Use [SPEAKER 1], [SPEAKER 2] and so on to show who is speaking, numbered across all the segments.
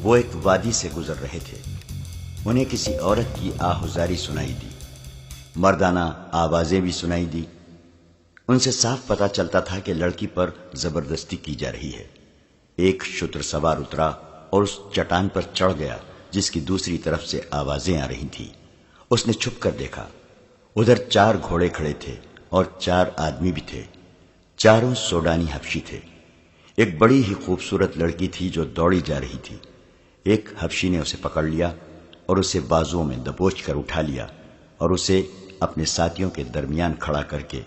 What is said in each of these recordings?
[SPEAKER 1] وہ ایک وادی سے گزر رہے تھے۔ انہیں کسی عورت کی آہوزاری سنائی دی، مردانہ آوازیں بھی سنائی دی۔ ان سے صاف پتہ چلتا تھا کہ لڑکی پر زبردستی کی جا رہی ہے۔ ایک شتر سوار اترا اور اس چٹان پر چڑھ گیا جس کی دوسری طرف سے آوازیں آ رہی تھیں۔ اس نے چھپ کر دیکھا، ادھر 4 گھوڑے کھڑے تھے اور 4 آدمی بھی تھے، چاروں سوڈانی حبشی تھے۔ ایک بڑی ہی خوبصورت لڑکی تھی جو دوڑی جا رہی تھی۔ ایک حبشی نے اسے پکڑ لیا اور اسے بازوؤں میں دبوچ کر اٹھا لیا اور اسے اپنے ساتھیوں کے درمیان کھڑا کر کے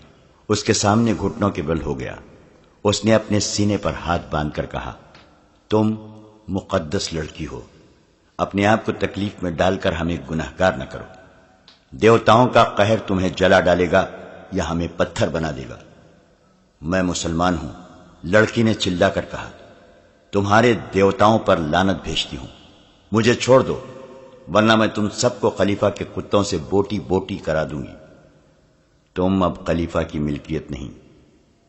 [SPEAKER 1] اس کے سامنے گھٹنوں کے بل ہو گیا۔ اس نے اپنے سینے پر ہاتھ باندھ کر کہا، تم مقدس لڑکی ہو، اپنے آپ کو تکلیف میں ڈال کر ہمیں گنہگار نہ کرو۔ دیوتاؤں کا قہر تمہیں جلا ڈالے گا یا ہمیں پتھر بنا دے گا۔ میں مسلمان ہوں، لڑکی نے چلا کر کہا، تمہارے دیوتاؤں پر لعنت بھیجتی ہوں، مجھے چھوڑ دو ورنہ میں تم سب کو خلیفہ کے کتوں سے بوٹی بوٹی کرا دوں گی۔ تم اب خلیفہ کی ملکیت نہیں،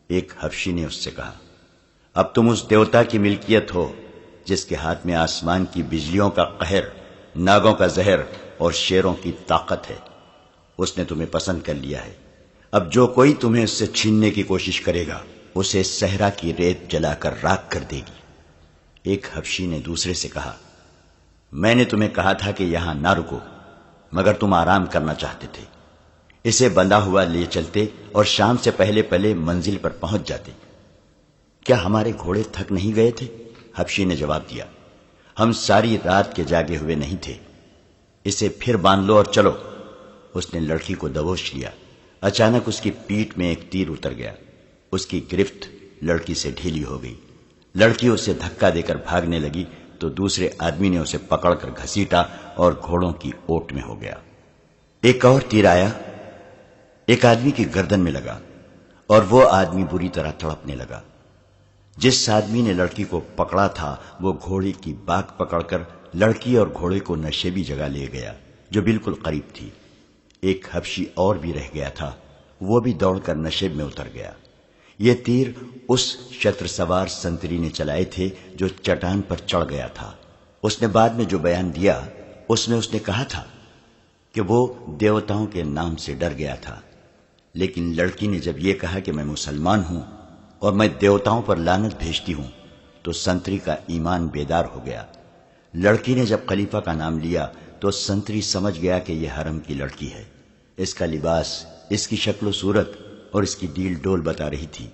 [SPEAKER 1] ایک حبشی نے اس سے کہا، اب تم اس دیوتا کی ملکیت ہو جس کے ہاتھ میں آسمان کی بجلیوں کا قہر، ناگوں کا زہر اور شیروں کی طاقت ہے۔ اس نے تمہیں پسند کر لیا ہے، اب جو کوئی تمہیں اس سے چھیننے کی کوشش کرے گا اسے صحرا کی ریت جلا کر راکھ کر دے گی۔ ایک حبشی نے دوسرے سے کہا، میں نے تمہیں کہا تھا کہ یہاں نہ رکو مگر تم آرام کرنا چاہتے تھے، اسے بندھا ہوا لے چلتے اور شام سے پہلے پہلے منزل پر پہنچ جاتے۔ کیا ہمارے گھوڑے تھک نہیں گئے تھے؟ حبشی نے جواب دیا، ہم ساری رات کے جاگے ہوئے نہیں تھے، اسے پھر باندھ لو اور چلو۔ اس نے لڑکی کو دبوچ لیا، اچانک اس کی پیٹھ میں ایک تیر اتر گیا، اس کی گرفت لڑکی سے ڈھیلی ہو گئی۔ لڑکی اسے دھکا دے کر بھاگنے لگی تو دوسرے آدمی نے اسے پکڑ کر گھسیٹا اور گھوڑوں کی اوٹ میں ہو گیا۔ ایک اور تیر آیا، ایک آدمی کی گردن میں لگا اور وہ آدمی بری طرح تڑپنے لگا۔ جس آدمی نے لڑکی کو پکڑا تھا وہ گھوڑے کی باک پکڑ کر لڑکی اور گھوڑے کو نشیبی جگہ لے گیا جو بالکل قریب تھی۔ ایک حبشی اور بھی رہ گیا تھا، وہ بھی دوڑ کر نشیب میں اتر گیا۔ یہ تیر اس شتر سوار سنتری نے چلائے تھے جو چٹان پر چڑھ گیا تھا۔ اس نے بعد میں جو بیان دیا اس میں اس نے کہا تھا کہ وہ دیوتاؤں کے نام سے ڈر گیا تھا، لیکن لڑکی نے جب یہ کہا کہ میں مسلمان ہوں اور میں دیوتاؤں پر لعنت بھیجتی ہوں تو سنتری کا ایمان بیدار ہو گیا۔ لڑکی نے جب خلیفہ کا نام لیا تو سنتری سمجھ گیا کہ یہ حرم کی لڑکی ہے۔ اس کا لباس، اس کی شکل و صورت اور اس کی ڈیل ڈول بتا رہی تھی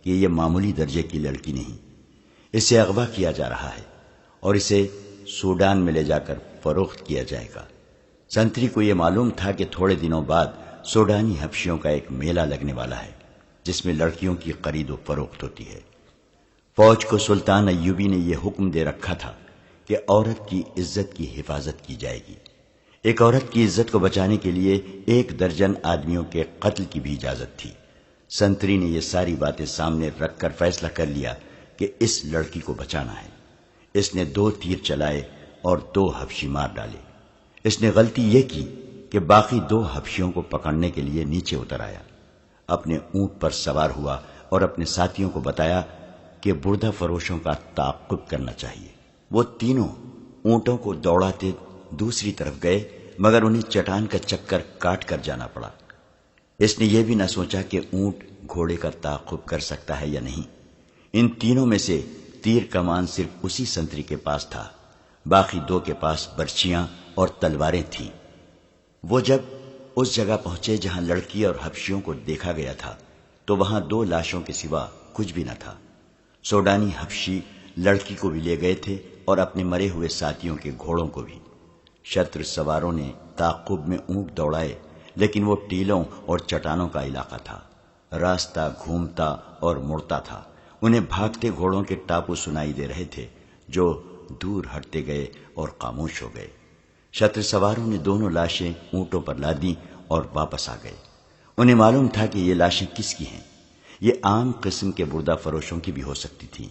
[SPEAKER 1] کہ یہ معمولی درجے کی لڑکی نہیں، اسے اغوا کیا جا رہا ہے اور اسے سوڈان میں لے جا کر فروخت کیا جائے گا۔ سنتری کو یہ معلوم تھا کہ تھوڑے دنوں بعد سوڈانی حبشیوں کا ایک میلہ لگنے والا ہے جس میں لڑکیوں کی خرید و فروخت ہوتی ہے۔ فوج کو سلطان ایوبی نے یہ حکم دے رکھا تھا کہ عورت کی عزت کی حفاظت کی جائے گی۔ ایک عورت کی عزت کو بچانے کے لیے 1 درجن آدمیوں کے قتل کی بھی اجازت تھی۔ سنتری نے یہ ساری باتیں سامنے رکھ کر فیصلہ کر لیا کہ اس لڑکی کو بچانا ہے۔ اس نے 2 تیر چلائے اور 2 حبشی مار ڈالے۔ اس نے غلطی یہ کی کہ باقی 2 حبشیوں کو پکڑنے کے لیے نیچے اتر آیا، اپنے اونٹ پر سوار ہوا اور اپنے ساتھیوں کو بتایا کہ بردہ فروشوں کا تعاقب کرنا چاہیے۔ وہ تینوں اونٹوں کو دوڑاتے دوسری طرف گئے مگر انہیں چٹان کا چکر کاٹ کر جانا پڑا۔ اس نے یہ بھی نہ سوچا کہ اونٹ گھوڑے کا تعاقب کر سکتا ہے یا نہیں۔ ان تینوں میں سے تیر کمان صرف اسی سنتری کے پاس تھا، باقی 2 کے پاس برچیاں اور تلواریں تھیں۔ وہ جب اس جگہ پہنچے جہاں لڑکی اور حبشیوں کو دیکھا گیا تھا تو وہاں 2 لاشوں کے سوا کچھ بھی نہ تھا۔ سوڈانی حبشی لڑکی کو بھی لے گئے تھے اور اپنے مرے ہوئے ساتھیوں کے گھوڑوں کو بھی۔ شتر سواروں نے تعاقب میں اونٹ دوڑائے لیکن وہ ٹیلوں اور چٹانوں کا علاقہ تھا، راستہ گھومتا اور مڑتا تھا۔ انہیں بھاگتے گھوڑوں کے ٹاپو سنائی دے رہے تھے جو دور ہٹتے گئے اور خاموش ہو گئے۔ شتر سواروں نے دونوں لاشیں اونٹوں پر لادیں اور واپس آ گئے۔ انہیں معلوم تھا کہ یہ لاشیں کس کی ہیں، یہ عام قسم کے بردہ فروشوں کی بھی ہو سکتی تھیں۔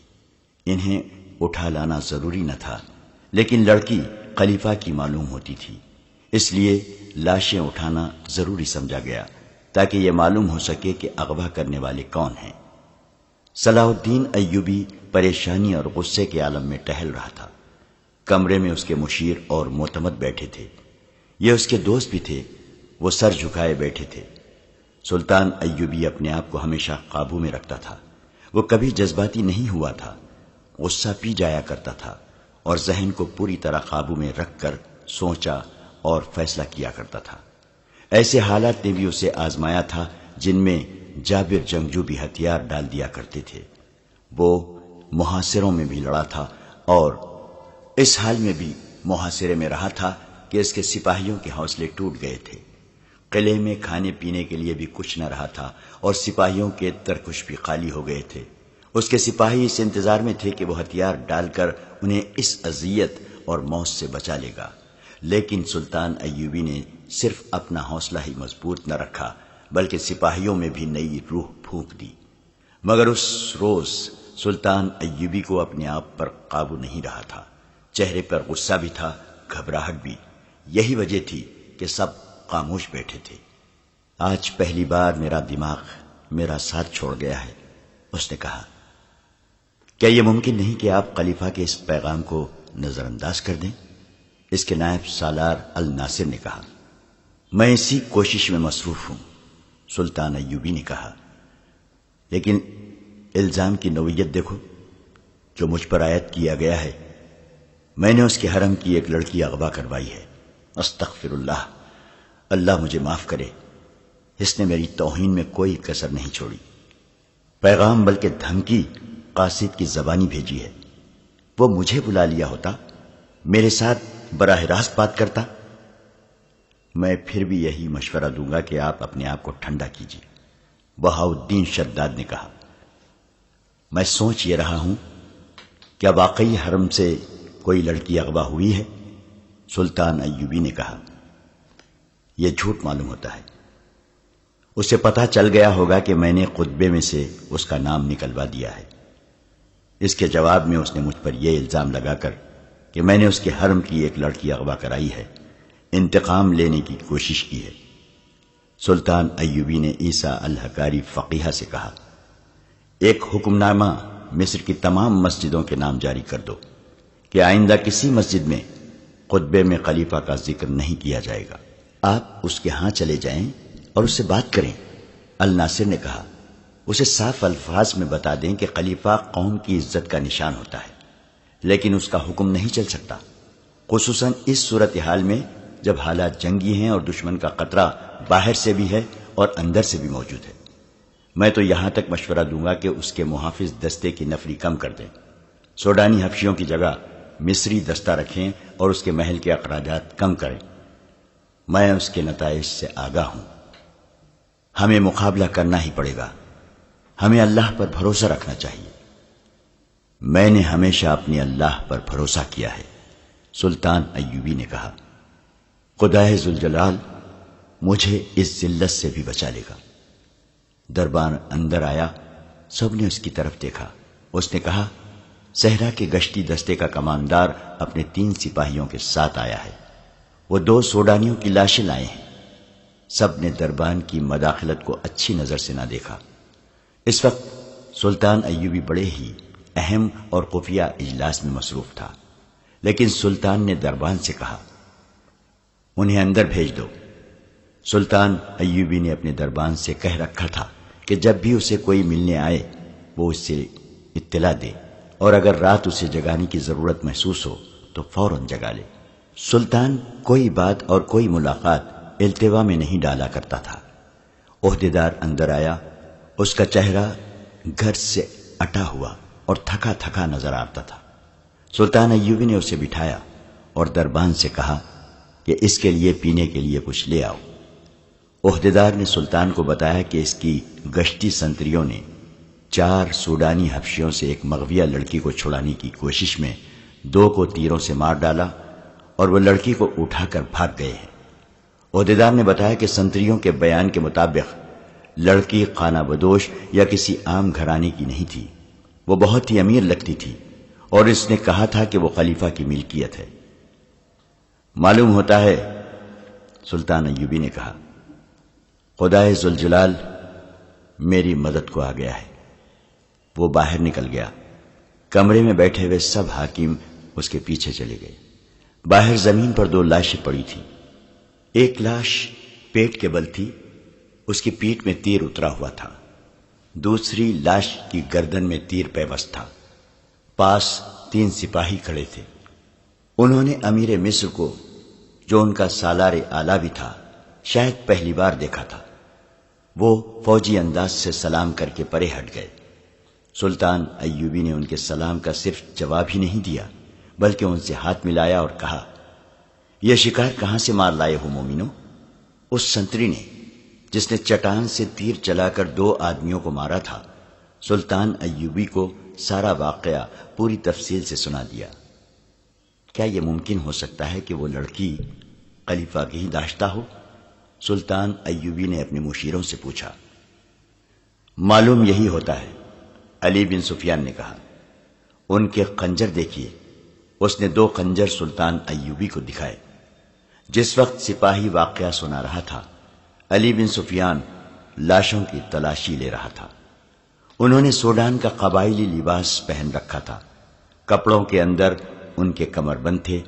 [SPEAKER 1] انہیں اٹھا لانا ضروری نہ تھا، لیکن لڑکی خلیفہ کی معلوم ہوتی تھی، اس لیے لاشیں اٹھانا ضروری سمجھا گیا تاکہ یہ معلوم ہو سکے کہ اغوا کرنے والے کون ہیں۔ صلاح الدین ایوبی پریشانی اور غصے کے عالم میں ٹہل رہا تھا۔ کمرے میں اس کے مشیر اور معتمد بیٹھے تھے، یہ اس کے دوست بھی تھے، وہ سر جھکائے بیٹھے تھے۔ سلطان ایوبی اپنے آپ کو ہمیشہ قابو میں رکھتا تھا، وہ کبھی جذباتی نہیں ہوا تھا، غصہ پی جایا کرتا تھا اور ذہن کو پوری طرح قابو میں رکھ کر سوچا اور فیصلہ کیا کرتا تھا۔ ایسے حالات نے بھی اسے آزمایا تھا جن میں جابر جنگجو بھی ہتھیار ڈال دیا کرتے تھے۔ وہ محاصروں میں بھی لڑا تھا اور اس حال میں بھی محاصرے میں رہا تھا کہ اس کے سپاہیوں کے حوصلے ٹوٹ گئے تھے۔ قلعے میں کھانے پینے کے لیے بھی کچھ نہ رہا تھا اور سپاہیوں کے ترکش بھی خالی ہو گئے تھے۔ اس کے سپاہی اس انتظار میں تھے کہ وہ ہتھیار ڈال کر انہیں اس اذیت اور موت سے بچا لے گا، لیکن سلطان ایوبی نے صرف اپنا حوصلہ ہی مضبوط نہ رکھا بلکہ سپاہیوں میں بھی نئی روح پھونک دی۔ مگر اس روز سلطان ایوبی کو اپنے آپ پر قابو نہیں رہا تھا، چہرے پر غصہ بھی تھا، گھبراہٹ بھی۔ یہی وجہ تھی کہ سب خاموش بیٹھے تھے۔ آج پہلی بار میرا دماغ میرا ساتھ چھوڑ گیا ہے، اس نے کہا۔ کیا یہ ممکن نہیں کہ آپ خلیفہ کے اس پیغام کو نظر انداز کر دیں؟ اس کے نائب سالار الناصر نے کہا۔ میں اسی کوشش میں مصروف ہوں، سلطان ایوبی نے کہا، لیکن الزام کی نوعیت دیکھو جو مجھ پر عائد کیا گیا ہے۔ میں نے اس کے حرم کی ایک لڑکی اغوا کروائی ہے۔ استغفر اللہ، اللہ مجھے معاف کرے، اس نے میری توہین میں کوئی کسر نہیں چھوڑی۔ پیغام بلکہ دھمکی قاصد کی زبانی بھیجی ہے۔ وہ مجھے بلا لیا ہوتا، میرے ساتھ براہ راست بات کرتا۔ میں پھر بھی یہی مشورہ دوں گا کہ آپ اپنے آپ کو ٹھنڈا کیجیے، بہاؤالدین شداد نے کہا۔ میں سوچ یہ رہا ہوں، کیا واقعی حرم سے کوئی لڑکی اغوا ہوئی ہے؟ سلطان ایوبی نے کہا۔ یہ جھوٹ معلوم ہوتا ہے، اسے پتہ چل گیا ہوگا کہ میں نے خطبے میں سے اس کا نام نکلوا دیا ہے۔ اس کے جواب میں اس نے مجھ پر یہ الزام لگا کر کہ میں نے اس کے حرم کی ایک لڑکی اغوا کرائی ہے، انتقام لینے کی کوشش کی ہے۔ سلطان ایوبی نے عیسیٰ الحکاری فقیہ سے کہا، ایک حکم نامہ مصر کی تمام مسجدوں کے نام جاری کر دو کہ آئندہ کسی مسجد میں خطبے میں خلیفہ کا ذکر نہیں کیا جائے گا۔ آپ اس کے ہاں چلے جائیں اور اس سے بات کریں۔ الناصر نے کہا، اسے صاف الفاظ میں بتا دیں کہ خلیفہ قوم کی عزت کا نشان ہوتا ہے، لیکن اس کا حکم نہیں چل سکتا، خصوصاً اس صورتحال میں جب حالات جنگی ہیں اور دشمن کا خطرہ باہر سے بھی ہے اور اندر سے بھی موجود ہے۔ میں تو یہاں تک مشورہ دوں گا کہ اس کے محافظ دستے کی نفری کم کر دیں، سوڈانی حبشیوں کی جگہ مصری دستہ رکھیں اور اس کے محل کے اخراجات کم کریں۔ میں اس کے نتائج سے آگاہ ہوں، ہمیں مقابلہ کرنا ہی پڑے گا، ہمیں اللہ پر بھروسہ رکھنا چاہیے۔ میں نے ہمیشہ اپنے اللہ پر بھروسہ کیا ہے، سلطان ایوبی نے کہا۔ خدائے ذوالجلال مجھے اس ذلت سے بھی بچا لے گا۔ دربان اندر آیا، سب نے اس کی طرف دیکھا۔ اس نے کہا، صحرا کے گشتی دستے کا کماندار اپنے 3 سپاہیوں کے ساتھ آیا ہے، وہ 2 سوڈانیوں کی لاشیں لائے ہیں۔ سب نے دربان کی مداخلت کو اچھی نظر سے نہ دیکھا۔ اس وقت سلطان ایوبی بڑے ہی اہم اور خفیہ اجلاس میں مصروف تھا، لیکن سلطان نے دربان سے کہا، انہیں اندر بھیج دو۔ سلطان ایوبی نے اپنے دربان سے کہہ رکھا تھا کہ جب بھی اسے کوئی ملنے آئے وہ اس سے اطلاع دے، اور اگر رات اسے جگانے کی ضرورت محسوس ہو تو فوراً جگا لے۔ سلطان کوئی بات اور کوئی ملاقات التوا میں نہیں ڈالا کرتا تھا۔ عہدیدار اندر آیا، اس کا چہرہ گھر سے اٹا ہوا اور تھکا تھکا نظر آتا تھا۔ سلطان ایوبی نے اسے بٹھایا اور دربان سے کہا کہ اس کے لیے پینے کے لیے کچھ لے آؤ۔ عہدیدار نے سلطان کو بتایا کہ اس کی گشتی سنتریوں نے 4 سوڈانی حبشیوں سے ایک مغویہ لڑکی کو چھڑانے کی کوشش میں 2 کو تیروں سے مار ڈالا اور وہ لڑکی کو اٹھا کر بھاگ گئے ہیں۔ عہدیدار نے بتایا کہ سنتریوں کے بیان کے مطابق لڑکی خانہ بدوش یا کسی عام گھرانے کی نہیں تھی، وہ بہت ہی امیر لگتی تھی اور اس نے کہا تھا کہ وہ خلیفہ کی ملکیت ہے۔ معلوم ہوتا ہے، سلطان ایوبی نے کہا، خدائے ذوالجلال میری مدد کو آ گیا ہے۔ وہ باہر نکل گیا۔ کمرے میں بیٹھے ہوئے سب حاکم اس کے پیچھے چلے گئے۔ باہر زمین پر 2 لاشیں پڑی تھیں۔ ایک لاش پیٹ کے بل تھی، اس کی پیٹھ میں تیر اترا ہوا تھا۔ دوسری لاش کی گردن میں تیر پیوست تھا۔ پاس 3 سپاہی کھڑے تھے۔ انہوں نے امیر مصر کو، جو ان کا سالار اعلیٰ بھی تھا، شاید پہلی بار دیکھا تھا۔ وہ فوجی انداز سے سلام کر کے پرے ہٹ گئے۔ سلطان ایوبی نے ان کے سلام کا صرف جواب ہی نہیں دیا، بلکہ ان سے ہاتھ ملایا اور کہا، یہ شکار کہاں سے مار لائے ہو مومنو؟ اس سنتری نے، جس نے چٹان سے تیر چلا کر 2 آدمیوں کو مارا تھا، سلطان ایوبی کو سارا واقعہ پوری تفصیل سے سنا دیا۔ کیا یہ ممکن ہو سکتا ہے کہ وہ لڑکی خلیفہ کی ہی داشتہ ہو؟ سلطان ایوبی نے اپنے مشیروں سے پوچھا۔ معلوم یہی ہوتا ہے، علی بن سفیان نے کہا۔ ان کے خنجر دیکھیے۔ اس نے 2 خنجر سلطان ایوبی کو دکھائے۔ جس وقت سپاہی واقعہ سنا رہا تھا، علی بن سفیان لاشوں کی تلاشی لے رہا تھا۔ انہوں نے سوڈان کا قبائلی لباس پہن رکھا تھا۔ کپڑوں کے اندر ان کے کمربند تھے،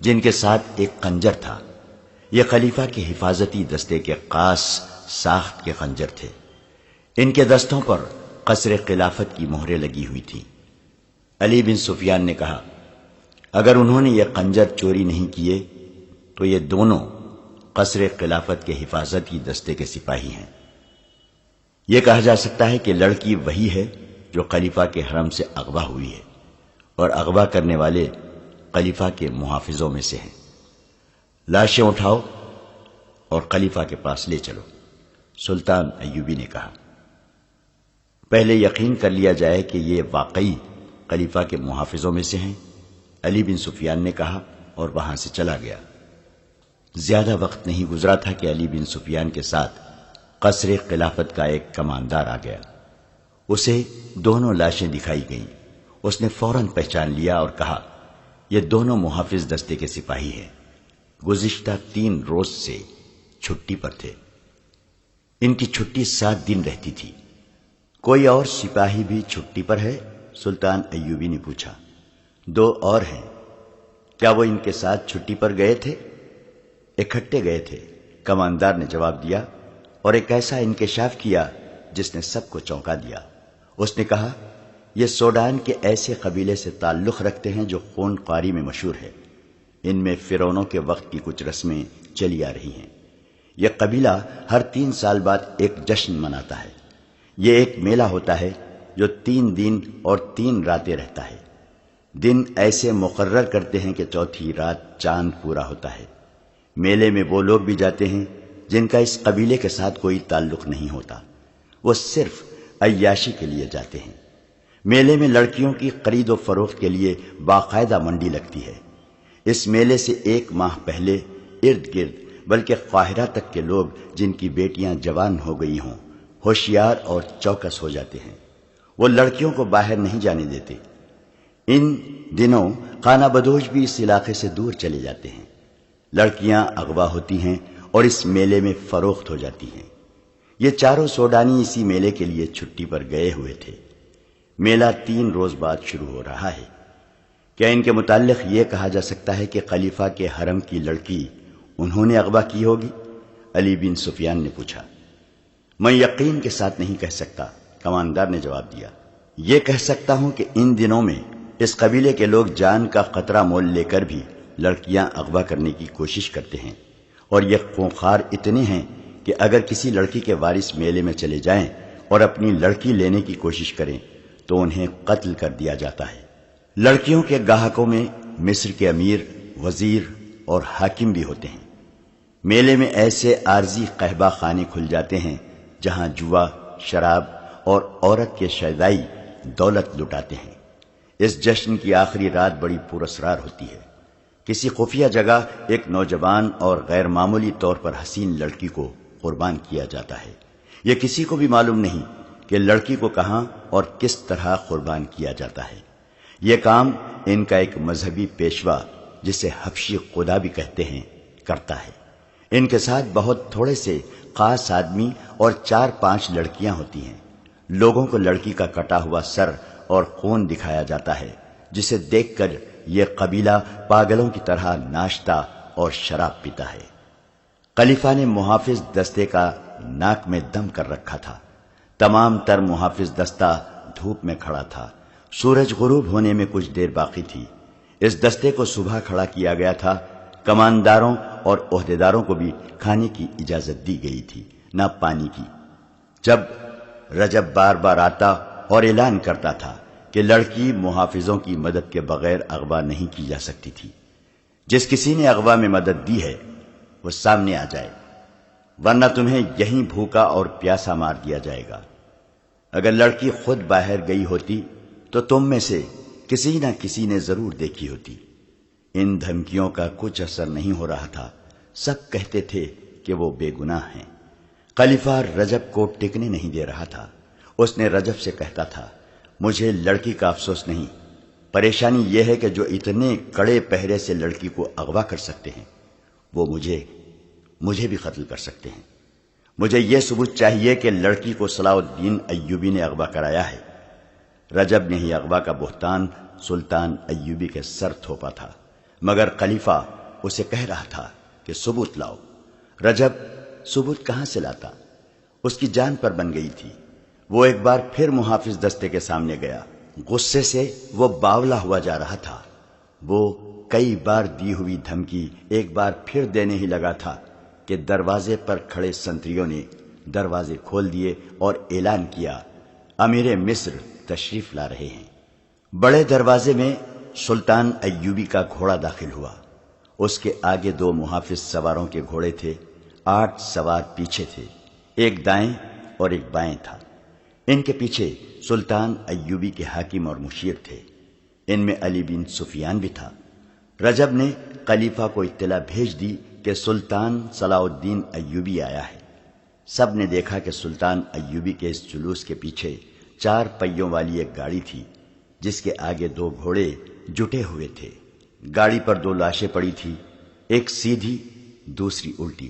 [SPEAKER 1] جن کے ساتھ ایک خنجر تھا۔ یہ خلیفہ کے حفاظتی دستے کے خاص ساخت کے خنجر تھے۔ ان کے دستوں پر قصر خلافت کی مہریں لگی ہوئی تھیں۔ علی بن سفیان نے کہا، اگر انہوں نے یہ خنجر چوری نہیں کیے تو یہ دونوں قصر خلافت کے حفاظتی دستے کے سپاہی ہیں۔ یہ کہا جا سکتا ہے کہ لڑکی وہی ہے جو خلیفہ کے حرم سے اغوا ہوئی ہے، اور اغوا کرنے والے خلیفہ کے محافظوں میں سے ہیں۔ لاشیں اٹھاؤ اور خلیفہ کے پاس لے چلو، سلطان ایوبی نے کہا۔ پہلے یقین کر لیا جائے کہ یہ واقعی خلیفہ کے محافظوں میں سے ہیں، علی بن سفیان نے کہا، اور وہاں سے چلا گیا۔ زیادہ وقت نہیں گزرا تھا کہ علی بن سفیان کے ساتھ قصر خلافت کا ایک کماندار آ گیا۔ اسے دونوں لاشیں دکھائی گئیں۔ اس نے فوراً پہچان لیا اور کہا، یہ دونوں محافظ دستے کے سپاہی ہیں، گزشتہ 3 روز سے چھٹی پر تھے۔ ان کی چھٹی 7 دن رہتی تھی۔ کوئی اور سپاہی بھی چھٹی پر ہے؟ سلطان ایوبی نے پوچھا۔ 2 اور ہیں۔ کیا وہ ان کے ساتھ چھٹی پر گئے تھے؟ اکٹھے گئے تھے، کماندار نے جواب دیا، اور ایک ایسا انکشاف کیا جس نے سب کو چونکا دیا۔ اس نے کہا، یہ سوڈان کے ایسے قبیلے سے تعلق رکھتے ہیں جو خون خواری میں مشہور ہے۔ ان میں فرعونوں کے وقت کی کچھ رسمیں چلی آ رہی ہیں۔ یہ قبیلہ ہر 3 سال بعد ایک جشن مناتا ہے۔ یہ ایک میلہ ہوتا ہے جو 3 دن اور 3 راتیں رہتا ہے۔ دن ایسے مقرر کرتے ہیں کہ چوتھی رات چاند پورا ہوتا ہے۔ میلے میں وہ لوگ بھی جاتے ہیں جن کا اس قبیلے کے ساتھ کوئی تعلق نہیں ہوتا، وہ صرف عیاشی کے لیے جاتے ہیں۔ میلے میں لڑکیوں کی خرید و فروخت کے لیے باقاعدہ منڈی لگتی ہے۔ اس میلے سے 1 ماہ پہلے ارد گرد بلکہ قاہرہ تک کے لوگ جن کی بیٹیاں جوان ہو گئی ہوں ہوشیار اور چوکس ہو جاتے ہیں۔ وہ لڑکیوں کو باہر نہیں جانے دیتے۔ ان دنوں خانہ بدوش بھی اس علاقے سے دور چلے جاتے ہیں۔ لڑکیاں اغوا ہوتی ہیں اور اس میلے میں فروخت ہو جاتی ہیں۔ یہ چاروں سوڈانی اسی میلے کے لیے چھٹی پر گئے ہوئے تھے۔ میلہ 3 روز بعد شروع ہو رہا ہے۔ کیا ان کے متعلق یہ کہا جا سکتا ہے کہ خلیفہ کے حرم کی لڑکی انہوں نے اغوا کی ہوگی؟ علی بن سفیان نے پوچھا۔ میں یقین کے ساتھ نہیں کہہ سکتا، کماندار نے جواب دیا۔ یہ کہہ سکتا ہوں کہ ان دنوں میں اس قبیلے کے لوگ جان کا خطرہ مول لے کر بھی لڑکیاں اغوا کرنے کی کوشش کرتے ہیں، اور یہ خونخوار اتنے ہیں کہ اگر کسی لڑکی کے وارث میلے میں چلے جائیں اور اپنی لڑکی لینے کی کوشش کریں تو انہیں قتل کر دیا جاتا ہے۔ لڑکیوں کے گاہکوں میں مصر کے امیر، وزیر اور حاکم بھی ہوتے ہیں۔ میلے میں ایسے عارضی قہبہ خانے کھل جاتے ہیں جہاں جوا، شراب اور عورت کے شیدائی دولت لٹاتے ہیں۔ اس جشن کی آخری رات بڑی پراسرار ہوتی ہے۔ کسی خفیہ جگہ ایک نوجوان اور غیر معمولی طور پر حسین لڑکی کو قربان کیا جاتا ہے۔ یہ کسی کو بھی معلوم نہیں کہ لڑکی کو کہاں اور کس طرح قربان کیا جاتا ہے۔ یہ کام ان کا ایک مذہبی پیشوا، جسے حبشی خدا بھی کہتے ہیں، کرتا ہے۔ ان کے ساتھ بہت تھوڑے سے خاص آدمی اور 4-5 لڑکیاں ہوتی ہیں۔ لوگوں کو لڑکی کا کٹا ہوا سر اور خون دکھایا جاتا ہے، جسے دیکھ کر یہ قبیلہ پاگلوں کی طرح ناشتہ اور شراب پیتا ہے۔ خلیفہ نے محافظ دستے کا ناک میں دم کر رکھا تھا۔ تمام تر محافظ دستہ دھوپ میں کھڑا تھا۔ سورج غروب ہونے میں کچھ دیر باقی تھی۔ اس دستے کو صبح کھڑا کیا گیا تھا۔ کمانداروں اور عہدیداروں کو بھی کھانے کی اجازت دی گئی تھی، نہ پانی کی۔ جب رجب بار بار آتا اور اعلان کرتا تھا کہ لڑکی محافظوں کی مدد کے بغیر اغوا نہیں کی جا سکتی تھی۔ جس کسی نے اغوا میں مدد دی ہے وہ سامنے آ جائے، ورنہ تمہیں یہیں بھوکا اور پیاسا مار دیا جائے گا۔ اگر لڑکی خود باہر گئی ہوتی تو تم میں سے کسی نہ کسی نے ضرور دیکھی ہوتی۔ ان دھمکیوں کا کچھ اثر نہیں ہو رہا تھا۔ سب کہتے تھے کہ وہ بے گناہ ہیں۔ خلیفہ رجب کو ٹکنے نہیں دے رہا تھا۔ اس نے رجب سے کہتا تھا، مجھے لڑکی کا افسوس نہیں، پریشانی یہ ہے کہ جو اتنے کڑے پہرے سے لڑکی کو اغوا کر سکتے ہیں وہ مجھے بھی قتل کر سکتے ہیں۔ مجھے یہ ثبوت چاہیے کہ لڑکی کو صلاح الدین ایوبی نے اغوا کرایا ہے۔ رجب نے ہی اغوا کا بہتان سلطان ایوبی کے سر تھوپا تھا، مگر خلیفہ اسے کہہ رہا تھا کہ ثبوت لاؤ۔ رجب ثبوت کہاں سے لاتا؟ اس کی جان پر بن گئی تھی۔ وہ ایک بار پھر محافظ دستے کے سامنے گیا۔ غصے سے وہ باولا ہوا جا رہا تھا۔ وہ کئی بار دی ہوئی دھمکی ایک بار پھر دینے ہی لگا تھا کہ دروازے پر کھڑے سنتریوں نے دروازے کھول دیے اور اعلان کیا، امیر مصر تشریف لا رہے ہیں۔ بڑے دروازے میں سلطان ایوبی کا گھوڑا داخل ہوا۔ اس کے آگے 2 محافظ سواروں کے گھوڑے تھے، 8 سوار پیچھے تھے، ایک دائیں اور ایک بائیں تھا۔ ان کے پیچھے سلطان ایوبی کے حاکم اور مشیر تھے۔ ان میں علی بن سفیان بھی تھا۔ رجب نے خلیفہ کو اطلاع بھیج دی کہ سلطان صلاح الدین ایوبی آیا ہے۔ سب نے دیکھا کہ سلطان ایوبی کے اس جلوس کے پیچھے 4 پہیوں والی ایک گاڑی تھی، جس کے آگے 2 گھوڑے جٹے ہوئے تھے۔ گاڑی پر 2 لاشیں پڑی تھی، ایک سیدھی دوسری الٹی۔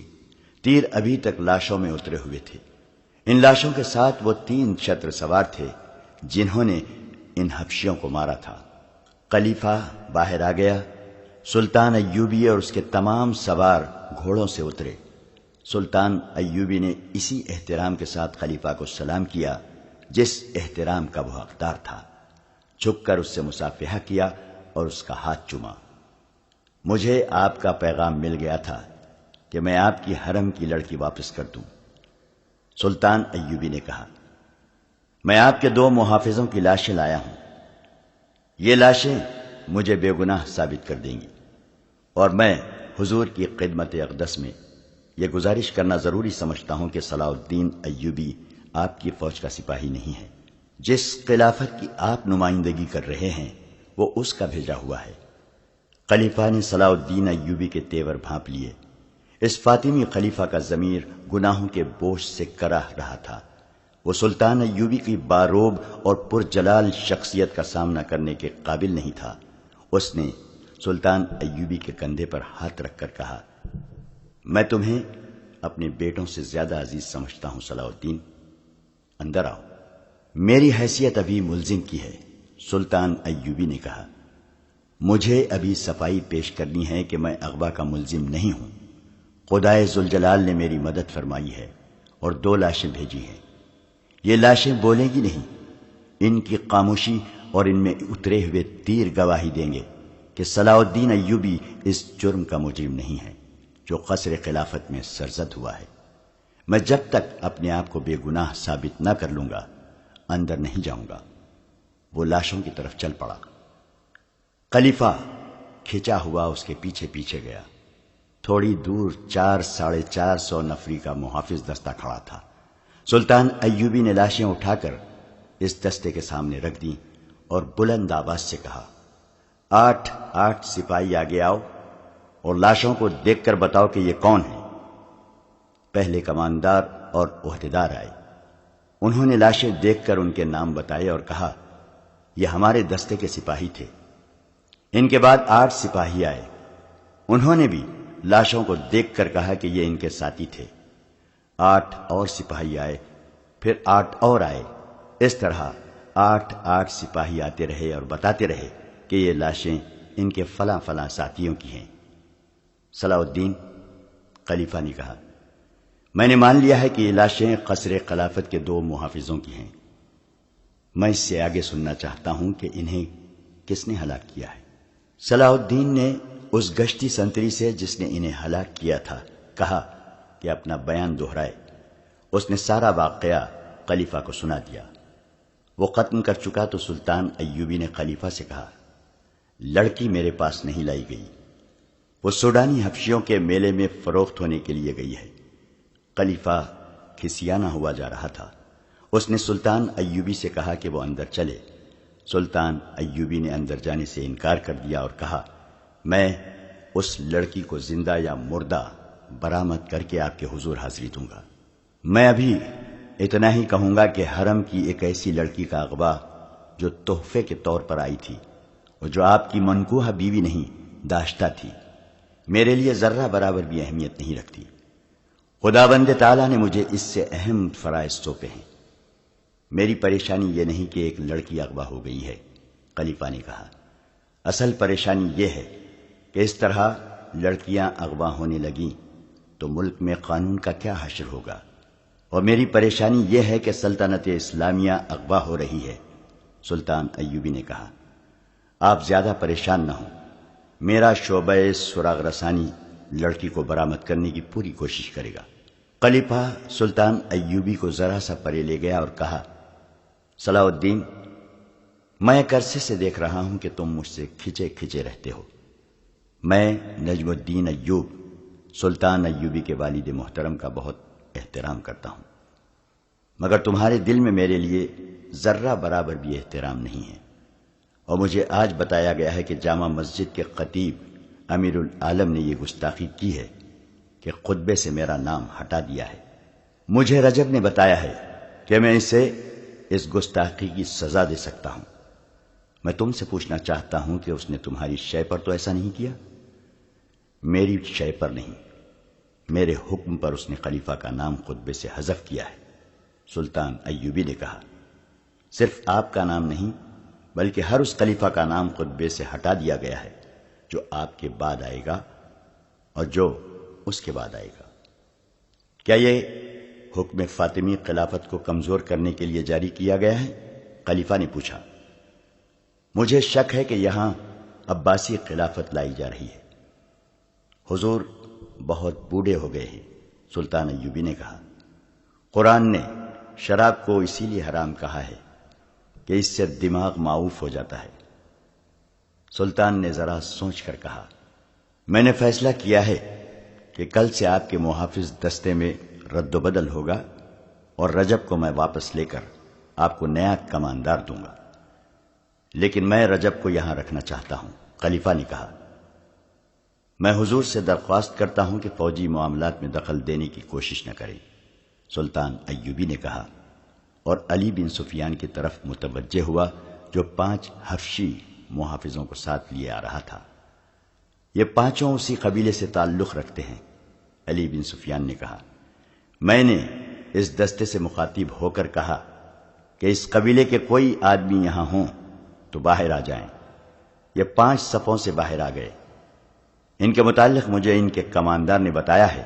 [SPEAKER 1] تیر ابھی تک لاشوں میں اترے ہوئے تھے۔ ان لاشوں کے ساتھ وہ 3 چھتر سوار تھے جنہوں نے ان حبشیوں کو مارا تھا۔ خلیفہ باہر آ گیا۔ سلطان ایوبی اور اس کے تمام سوار گھوڑوں سے اترے۔ سلطان ایوبی نے اسی احترام کے ساتھ خلیفہ کو سلام کیا جس احترام کا وہ حقدار تھا۔ جھک کر اس سے مصافحہ کیا اور اس کا ہاتھ چوما۔ مجھے آپ کا پیغام مل گیا تھا کہ میں آپ کی حرم کی لڑکی واپس کر دوں۔ سلطان ایوبی نے کہا، میں آپ کے 2 محافظوں کی لاشیں لایا ہوں۔ یہ لاشیں مجھے بے گناہ ثابت کر دیں گی، اور میں حضور کی خدمت اقدس میں یہ گزارش کرنا ضروری سمجھتا ہوں کہ صلاح الدین ایوبی آپ کی فوج کا سپاہی نہیں ہے۔ جس خلافت کی آپ نمائندگی کر رہے ہیں وہ اس کا بھیجا ہوا ہے۔ خلیفہ نے صلاح الدین ایوبی کے تیور بھانپ لیے۔ اس فاطمی خلیفہ کا ضمیر گناہوں کے بوجھ سے کراہ رہا تھا۔ وہ سلطان ایوبی کی باروب اور پرجلال شخصیت کا سامنا کرنے کے قابل نہیں تھا۔ اس نے سلطان ایوبی کے کندھے پر ہاتھ رکھ کر کہا، میں تمہیں اپنے بیٹوں سے زیادہ عزیز سمجھتا ہوں صلاح الدین، اندر آؤ۔ میری حیثیت ابھی ملزم کی ہے۔ سلطان ایوبی نے کہا، مجھے ابھی صفائی پیش کرنی ہے کہ میں اغوا کا ملزم نہیں ہوں۔ خدائے ذوالجلال نے میری مدد فرمائی ہے اور 2 لاشیں بھیجی ہیں۔ یہ لاشیں بولیں گی نہیں۔ ان کی خاموشی اور ان میں اترے ہوئے تیر گواہی دیں گے کہ صلاح الدین ایوبی اس جرم کا مجرم نہیں ہے جو قصر خلافت میں سرزد ہوا ہے۔ میں جب تک اپنے آپ کو بے گناہ ثابت نہ کر لوں گا اندر نہیں جاؤں گا۔ وہ لاشوں کی طرف چل پڑا۔ خلیفہ کھچا ہوا اس کے پیچھے پیچھے گیا۔ تھوڑی دور 400-450 نفری کا محافظ دستہ کھڑا تھا۔ سلطان ایوبی نے لاشیں اٹھا کر اس دستے کے سامنے رکھ دیں اور بلند آواز سے کہا، 8 سپاہی آگے آؤ اور لاشوں کو دیکھ کر بتاؤ کہ یہ کون ہے۔ پہلے کماندار اور عہدیدار آئے۔ انہوں نے لاشیں دیکھ کر ان کے نام بتائے اور کہا، یہ ہمارے دستے کے سپاہی تھے۔ ان کے بعد 8 سپاہی آئے۔ انہوں نے بھی لاشوں کو دیکھ کر کہا کہ یہ ان کے ساتھی تھے۔ 8 اور سپاہی آئے، پھر 8 اور آئے۔ اس طرح 8 سپاہی آتے رہے اور بتاتے رہے کہ یہ لاشیں ان کے فلاں فلاں ساتھیوں کی ہیں۔ صلاح الدین خلیفہ نے کہا، میں نے مان لیا ہے کہ یہ لاشیں قصر خلافت کے 2 محافظوں کی ہیں۔ میں اس سے آگے سننا چاہتا ہوں کہ انہیں کس نے ہلاک کیا ہے۔ صلاح الدین نے اس گشتی سنتری سے جس نے انہیں ہلاک کیا تھا کہا کہ اپنا بیان دہرائے۔ اس نے سارا واقعہ خلیفہ کو سنا دیا۔ وہ ختم کر چکا تو سلطان ایوبی نے خلیفہ سے کہا، لڑکی میرے پاس نہیں لائی گئی، وہ سوڈانی حبشیوں کے میلے میں فروخت ہونے کے لیے گئی ہے۔ خلیفہ کھسیانہ ہوا جا رہا تھا۔ اس نے سلطان ایوبی سے کہا کہ وہ اندر چلے۔ سلطان ایوبی نے اندر جانے سے انکار کر دیا اور کہا، میں اس لڑکی کو زندہ یا مردہ برآمد کر کے آپ کے حضور حاضری دوں گا۔ میں ابھی اتنا ہی کہوں گا کہ حرم کی ایک ایسی لڑکی کا اغوا جو تحفے کے طور پر آئی تھی اور جو آپ کی منکوحہ بیوی نہیں داشتہ تھی، میرے لیے ذرہ برابر بھی اہمیت نہیں رکھتی۔ خداوند تعالیٰ نے مجھے اس سے اہم فرائض سونپے ہیں۔ میری پریشانی یہ نہیں کہ ایک لڑکی اغوا ہو گئی ہے، خلیفہ نے کہا، اصل پریشانی یہ ہے کہ اس طرح لڑکیاں اغوا ہونے لگیں تو ملک میں قانون کا کیا حشر ہوگا، اور میری پریشانی یہ ہے کہ سلطنت اسلامیہ اغوا ہو رہی ہے۔ سلطان ایوبی نے کہا، آپ زیادہ پریشان نہ ہوں، میرا شعبہ سراغ رسانی لڑکی کو برآمد کرنے کی پوری کوشش کرے گا۔ خلیفہ سلطان ایوبی کو ذرا سا پرے لے گیا اور کہا، صلاح الدین، میں ایک عرصے سے دیکھ رہا ہوں کہ تم مجھ سے کھچے کھچے رہتے ہو۔ میں نجم الدین ایوب سلطان ایوبی کے والد محترم کا بہت احترام کرتا ہوں، مگر تمہارے دل میں میرے لیے ذرہ برابر بھی احترام نہیں ہے، اور مجھے آج بتایا گیا ہے کہ جامع مسجد کے خطیب امیر العالم نے یہ گستاخی کی ہے کہ خطبے سے میرا نام ہٹا دیا ہے۔ مجھے رجب نے بتایا ہے کہ میں اسے اس گستاخی کی سزا دے سکتا ہوں۔ میں تم سے پوچھنا چاہتا ہوں کہ اس نے تمہاری شے پر تو ایسا نہیں کیا؟ میری شے پر نہیں، میرے حکم پر اس نے خلیفہ کا نام خطبے سے حذف کیا ہے۔ سلطان ایوبی نے کہا، صرف آپ کا نام نہیں بلکہ ہر اس خلیفہ کا نام خطبے سے ہٹا دیا گیا ہے جو آپ کے بعد آئے گا اور جو اس کے بعد آئے گا۔ کیا یہ حکم فاطمی خلافت کو کمزور کرنے کے لیے جاری کیا گیا ہے؟ خلیفہ نے پوچھا۔ مجھے شک ہے کہ یہاں عباسی خلافت لائی جا رہی ہے۔ حضور بہت بوڑھے ہو گئے ہیں، سلطان ایوبی نے کہا۔ قرآن نے شراب کو اسی لیے حرام کہا ہے کہ اس سے دماغ معوف ہو جاتا ہے۔ سلطان نے ذرا سوچ کر کہا، میں نے فیصلہ کیا ہے کہ کل سے آپ کے محافظ دستے میں رد و بدل ہوگا اور رجب کو میں واپس لے کر آپ کو نیا کماندار دوں گا، لیکن میں رجب کو یہاں رکھنا چاہتا ہوں۔ خلیفہ نے کہا، میں حضور سے درخواست کرتا ہوں کہ فوجی معاملات میں دخل دینے کی کوشش نہ کریں۔ سلطان ایوبی نے کہا اور علی بن سفیان کی طرف متوجہ ہوا جو 5 حبشی محافظوں کو ساتھ لیے آ رہا تھا۔ یہ 5 اسی قبیلے سے تعلق رکھتے ہیں۔ علی بن سفیان نے کہا، میں نے اس دستے سے مخاطب ہو کر کہا کہ اس قبیلے کے کوئی آدمی یہاں ہوں تو باہر آ جائیں۔ یہ 5 صفوں سے باہر آ گئے۔ ان کے متعلق مجھے ان کے کماندار نے بتایا ہے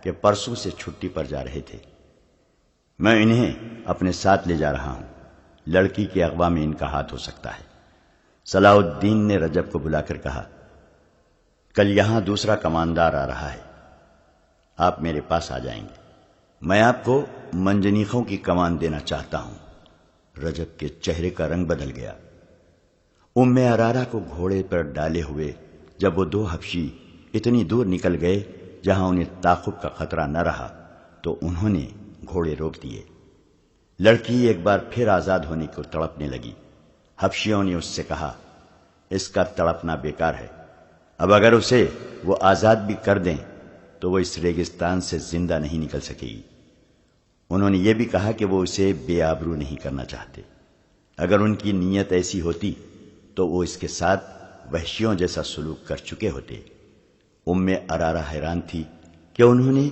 [SPEAKER 1] کہ پرسوں سے چھٹی پر جا رہے تھے۔ میں انہیں اپنے ساتھ لے جا رہا ہوں، لڑکی کے اغوا میں ان کا ہاتھ ہو سکتا ہے۔ صلاح الدین نے رجب کو بلا کر کہا، کل یہاں دوسرا کماندار آ رہا ہے، آپ میرے پاس آ جائیں گے، میں آپ کو منجنیقوں کی کمان دینا چاہتا ہوں۔ رجب کے چہرے کا رنگ بدل گیا۔ ام ارارہ کو گھوڑے پر ڈالے ہوئے جب وہ 2 حبشی اتنی دور نکل گئے جہاں انہیں تعاقب کا خطرہ نہ رہا تو انہوں نے گھوڑے روک دیے۔ لڑکی ایک بار پھر آزاد ہونے کو تڑپنے لگی۔ حبشیوں نے اس سے کہا، اس کا تڑپنا بیکار ہے، اب اگر اسے وہ آزاد بھی کر دیں تو وہ اس ریگستان سے زندہ نہیں نکل سکے گی۔ انہوں نے یہ بھی کہا کہ وہ اسے بے آبرو نہیں کرنا چاہتے۔ اگر ان کی نیت ایسی ہوتی تو وہ اس کے ساتھ وحشیوں جیسا سلوک کر چکے ہوتے۔ ام ارارہ حیران تھی کہ انہوں نے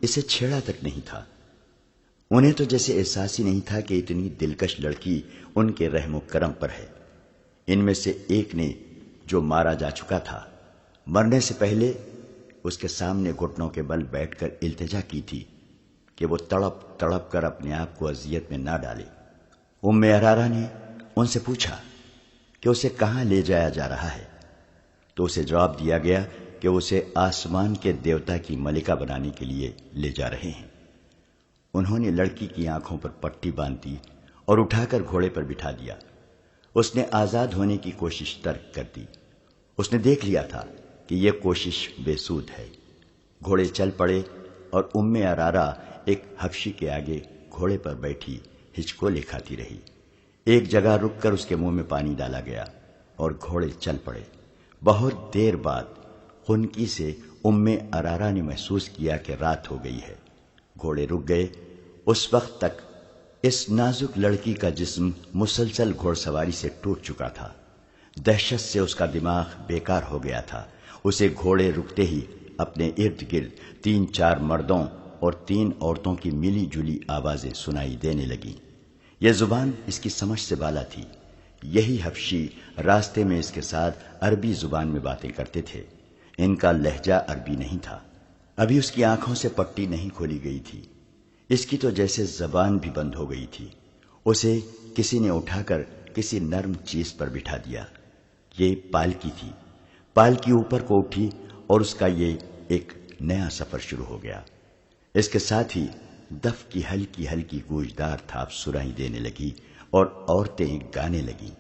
[SPEAKER 1] اسے چھیڑا تک نہیں تھا۔ انہیں تو جیسے احساس ہی نہیں تھا کہ اتنی دلکش لڑکی ان کے رحم و کرم پر ہے۔ ان میں سے ایک نے جو مارا جا چکا تھا، مرنے سے پہلے اس کے سامنے گھٹنوں کے بل بیٹھ کر التجا کی تھی کہ وہ تڑپ تڑپ کر اپنے آپ کو اذیت میں نہ ڈالے۔ عرارہ نے ان سے پوچھا کہ اسے کہاں لے جایا جا رہا ہے، تو اسے جواب دیا گیا کہ اسے آسمان کے دیوتا کی ملکہ بنانے کے لیے لے جا رہے ہیں۔ انہوں نے لڑکی کی آنکھوں پر پٹی باندھ دی اور اٹھا کر گھوڑے پر بٹھا دیا۔ اس نے آزاد ہونے کی کوشش ترک کر دی۔ اس نے دیکھ لیا تھا کہ یہ کوشش بے سود ہے۔ گھوڑے چل پڑے اور عرارہ ایک حبشی کے آگے گھوڑے پر بیٹھی ہچکولے کھاتی رہی۔ ایک جگہ رک کر اس کے منہ میں پانی ڈالا گیا اور گھوڑے چل پڑے۔ بہت دیر بعد خنکی سے عرارہ نے محسوس کیا کہ رات ہو گئی ہے۔ گھوڑے رک گئے۔ اس وقت تک اس نازک لڑکی کا جسم مسلسل گھوڑ سواری سے ٹوٹ چکا تھا۔ دہشت سے اس کا دماغ بیکار ہو گیا تھا۔ اسے گھوڑے رکتے ہی اپنے ارد گرد 3-4 مردوں اور 3 عورتوں کی ملی جلی آوازیں سنائی دینے لگیں۔ یہ زبان اس کی سمجھ سے بالا تھی۔ یہی حبشی راستے میں اس کے ساتھ عربی زبان میں باتیں کرتے تھے۔ ان کا لہجہ عربی نہیں تھا۔ ابھی اس کی آنکھوں سے پٹی نہیں کھولی گئی تھی۔ اس کی تو جیسے زبان بھی بند ہو گئی تھی۔ اسے کسی نے اٹھا کر کسی نرم چیز پر بٹھا دیا۔ یہ پالکی تھی۔ پالکی اوپر کو اٹھی اور اس کا یہ ایک نیا سفر شروع ہو گیا۔ اس کے ساتھ ہی دف کی ہلکی ہلکی گوجدار تھاپ سنائی دینے لگی اور عورتیں گانے لگیں۔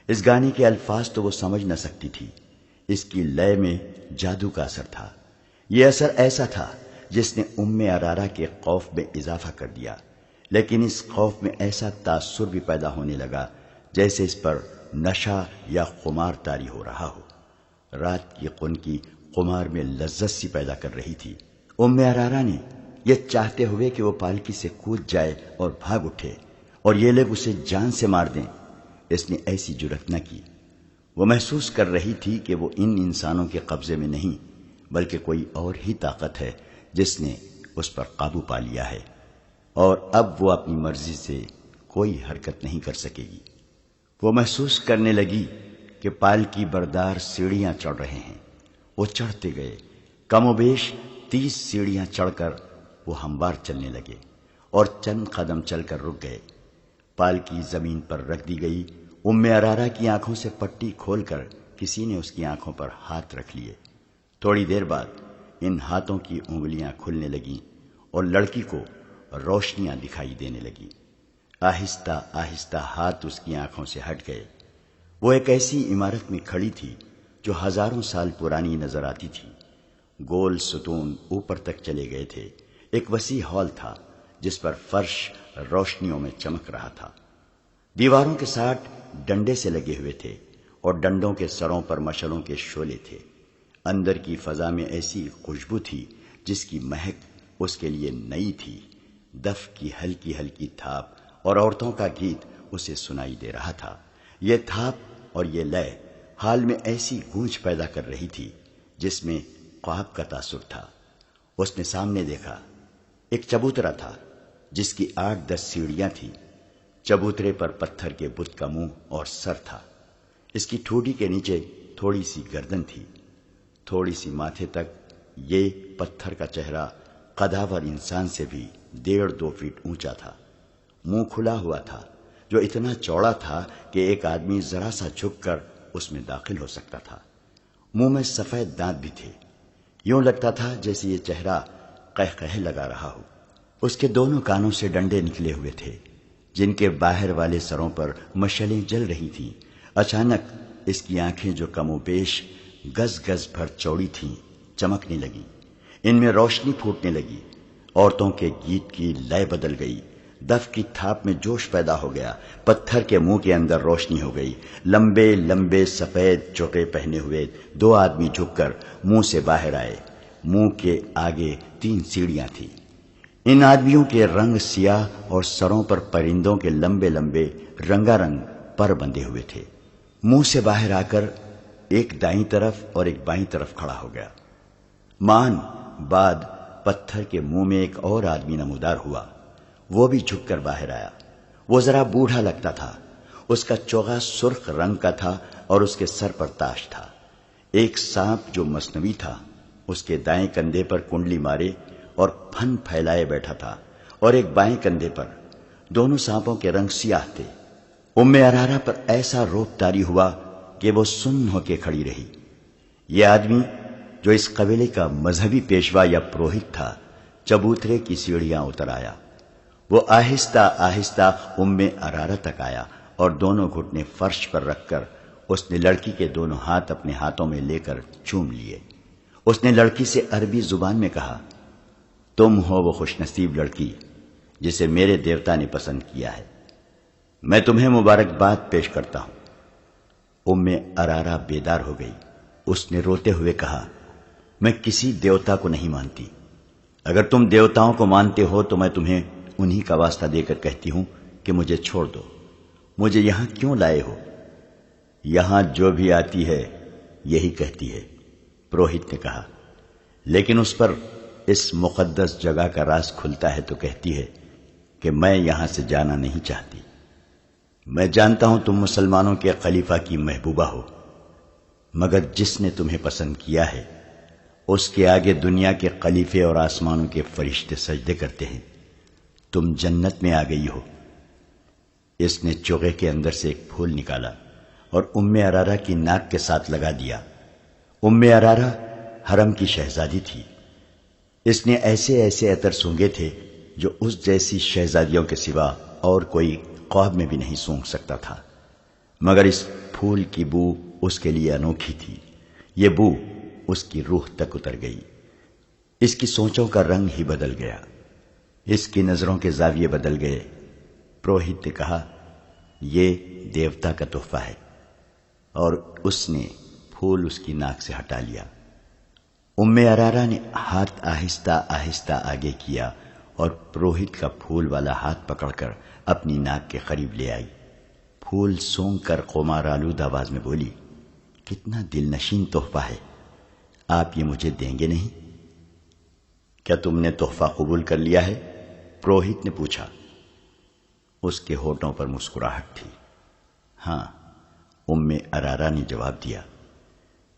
[SPEAKER 1] اس گانے کے الفاظ تو وہ سمجھ نہ سکتی تھی۔ اس کی لے میں جادو کا اثر تھا۔ یہ اثر ایسا تھا جس نے عرارہ کے خوف میں اضافہ کر دیا، لیکن اس خوف میں ایسا تاثر بھی پیدا ہونے لگا جیسے اس پر نشہ یا خمار طاری ہو رہا ہو۔ رات کی خنکی خمار میں لذت سی پیدا کر رہی تھی۔ عرارہ نے یہ چاہتے ہوئے کہ وہ پالکی سے کود جائے اور بھاگ اٹھے اور یہ لوگ اسے جان سے مار دیں، اس نے ایسی جرأت نہ کی۔ وہ محسوس کر رہی تھی کہ وہ ان انسانوں کے قبضے میں نہیں بلکہ کوئی اور ہی طاقت ہے جس نے اس پر قابو پا لیا ہے، اور اب وہ اپنی مرضی سے کوئی حرکت نہیں کر سکے گی۔ وہ محسوس کرنے لگی کہ پالکی بردار سیڑھیاں چڑھ رہے ہیں۔ وہ چڑھتے گئے۔ کم و بیش 30 سیڑھیاں چڑھ کر وہ ہموار چلنے لگے اور چند قدم چل کر رک گئے۔ پالکی زمین پر رکھ دی گئی۔ عرارہ کی آنکھوں سے پٹی کھول کر کسی نے اس کی آنکھوں پر ہاتھ رکھ لیے۔ تھوڑی دیر بعد ان ہاتھوں کی انگلیاں کھلنے لگیں اور لڑکی کو روشنیاں دکھائی دینے لگی۔ آہستہ آہستہ ہاتھ اس کی آنکھوں سے ہٹ گئے۔ وہ ایک ایسی عمارت میں کھڑی تھی جو ہزاروں سال پرانی نظر آتی تھی۔ گول ستون اوپر تک چلے گئے تھے۔ ایک وسیع ہال تھا جس پر فرش روشنیوں میں چمک رہا تھا۔ دیواروں کے ساتھ ڈنڈے سے لگے ہوئے تھے اور ڈنڈوں کے سروں پر مشلوں کے شعلے تھے۔ اندر کی فضا میں ایسی خوشبو تھی جس کی مہک اس کے لیے نئی تھی۔ دف کی ہلکی ہلکی تھاپ اور عورتوں کا گیت اسے سنائی دے رہا تھا۔ یہ تھاپ اور یہ لے حال میں ایسی گونج پیدا کر رہی تھی جس میں خواب کا تاثر تھا۔ اس نے سامنے دیکھا، ایک چبوترا تھا جس کی 8-10 سیڑھیاں تھیں۔ چبوترے پر پتھر کے بت کا منہ اور سر تھا۔ اس کی ٹھوڑی کے نیچے تھوڑی سی گردن تھی، تھوڑی سی ماتھے تک۔ یہ پتھر کا چہرہ قداور انسان سے بھی 1.5-2 فٹ اونچا تھا۔ منہ کھلا ہوا تھا جو اتنا چوڑا تھا کہ ایک آدمی ذرا سا جھک کر اس میں داخل ہو سکتا تھا۔ منہ میں سفید دانت بھی تھے۔ یوں لگتا تھا جیسے یہ چہرہ قہقہے لگا رہا ہو۔ اس کے دونوں کانوں سے ڈنڈے نکلے ہوئے تھے جن کے باہر والے سروں پر مشعلیں جل رہی تھیں۔ اچانک اس کی آنکھیں جو کم و بیش گز گز بھر چوڑی تھیں چمکنے لگیں۔ ان میں روشنی پھوٹنے لگی۔ عورتوں کے گیت کی لے بدل گئی۔ دف کی تھاپ میں جوش پیدا ہو گیا۔ پتھر کے منہ کے اندر روشنی ہو گئی۔ لمبے لمبے سفید چوٹے پہنے ہوئے 2 آدمی جھک کر منہ سے باہر آئے۔ منہ کے آگے 3 سیڑھیاں تھیں۔ ان آدمیوں کے رنگ سیاہ اور سروں پر پرندوں کے لمبے لمبے رنگا رنگ پر بندھے ہوئے تھے۔ منہ سے باہر آ کر ایک دائیں طرف اور ایک بائیں طرف کھڑا ہو گیا۔ مان بعد پتھر کے منہ میں ایک اور آدمی نمودار ہوا۔ وہ بھی جھک کر باہر آیا۔ وہ ذرا بوڑھا لگتا تھا۔ اس کا چوغا سرخ رنگ کا تھا اور اس کے سر پر تاج تھا۔ ایک سانپ جو مصنوعی تھا اس کے دائیں کندھے پر کنڈلی مارے اور پھن پھیلائے بیٹھا تھا، اور ایک بائیں کندھے پر۔ دونوں سانپوں کے رنگ سیاہ تھے۔ ارارا پر ایسا روب طاری ہوا کہ وہ سن ہو کے کھڑی رہی۔ یہ آدمی جو اس قبیلے کا مذہبی پیشوا یا پروہت تھا، چبوترے کی سیڑھیاں اتر آیا۔ وہ آہستہ آہستہ ارارا تک آیا اور دونوں گھٹنے فرش پر رکھ کر اس نے لڑکی کے دونوں ہاتھ اپنے ہاتھوں میں لے کر چوم لیے۔ اس نے لڑکی سے عربی زبان میں کہا، تم ہو وہ خوش نصیب لڑکی جسے میرے دیوتا نے پسند کیا ہے، میں تمہیں مبارکباد پیش کرتا ہوں۔ ارارا بیدار ہو گئی۔ اس نے روتے ہوئے کہا، میں کسی دیوتا کو نہیں مانتی۔ اگر تم دیوتاؤں کو مانتے ہو تو میں تمہیں انہی کا واسطہ دے کر کہتی ہوں کہ مجھے چھوڑ دو۔ مجھے یہاں کیوں لائے ہو؟ یہاں جو بھی آتی ہے یہی کہتی ہے، پروہت نے کہا، لیکن اس پر اس مقدس جگہ کا راز کھلتا ہے تو کہتی ہے کہ میں یہاں سے جانا نہیں چاہتی۔ میں جانتا ہوں تم مسلمانوں کے خلیفہ کی محبوبہ ہو، مگر جس نے تمہیں پسند کیا ہے اس کے آگے دنیا کے خلیفے اور آسمانوں کے فرشتے سجدے کرتے ہیں۔ تم جنت میں آ گئی ہو۔ اس نے چوغے کے اندر سے ایک پھول نکالا اور ارارا کی ناک کے ساتھ لگا دیا۔ ارارا حرم کی شہزادی تھی۔ اس نے ایسے ایسے عطر سونگے تھے جو اس جیسی شہزادیوں کے سوا اور کوئی خواب میں بھی نہیں سونگ سکتا تھا، مگر اس پھول کی بو اس کے لیے انوکھی تھی۔ یہ بو اس کی روح تک اتر گئی۔ اس کی سوچوں کا رنگ ہی بدل گیا، اس کی نظروں کے زاویے بدل گئے۔ پروہت نے کہا، یہ دیوتا کا تحفہ ہے، اور اس نے پھول اس کی ناک سے ہٹا لیا۔ ارارا نے ہاتھ آہستہ آہستہ آگے کیا اور پروہت کا پھول والا ہاتھ پکڑ کر اپنی ناک کے قریب لے آئی۔ پھول سونگ کر خمار آلود آواز میں بولی، کتنا دل نشین تحفہ ہے، آپ یہ مجھے دیں گے نہیں؟ کیا تم نے تحفہ قبول کر لیا ہے؟ پروہت نے پوچھا۔ اس کے ہونٹوں پر مسکراہٹ تھی۔ ہاں، ارارا نے جواب دیا،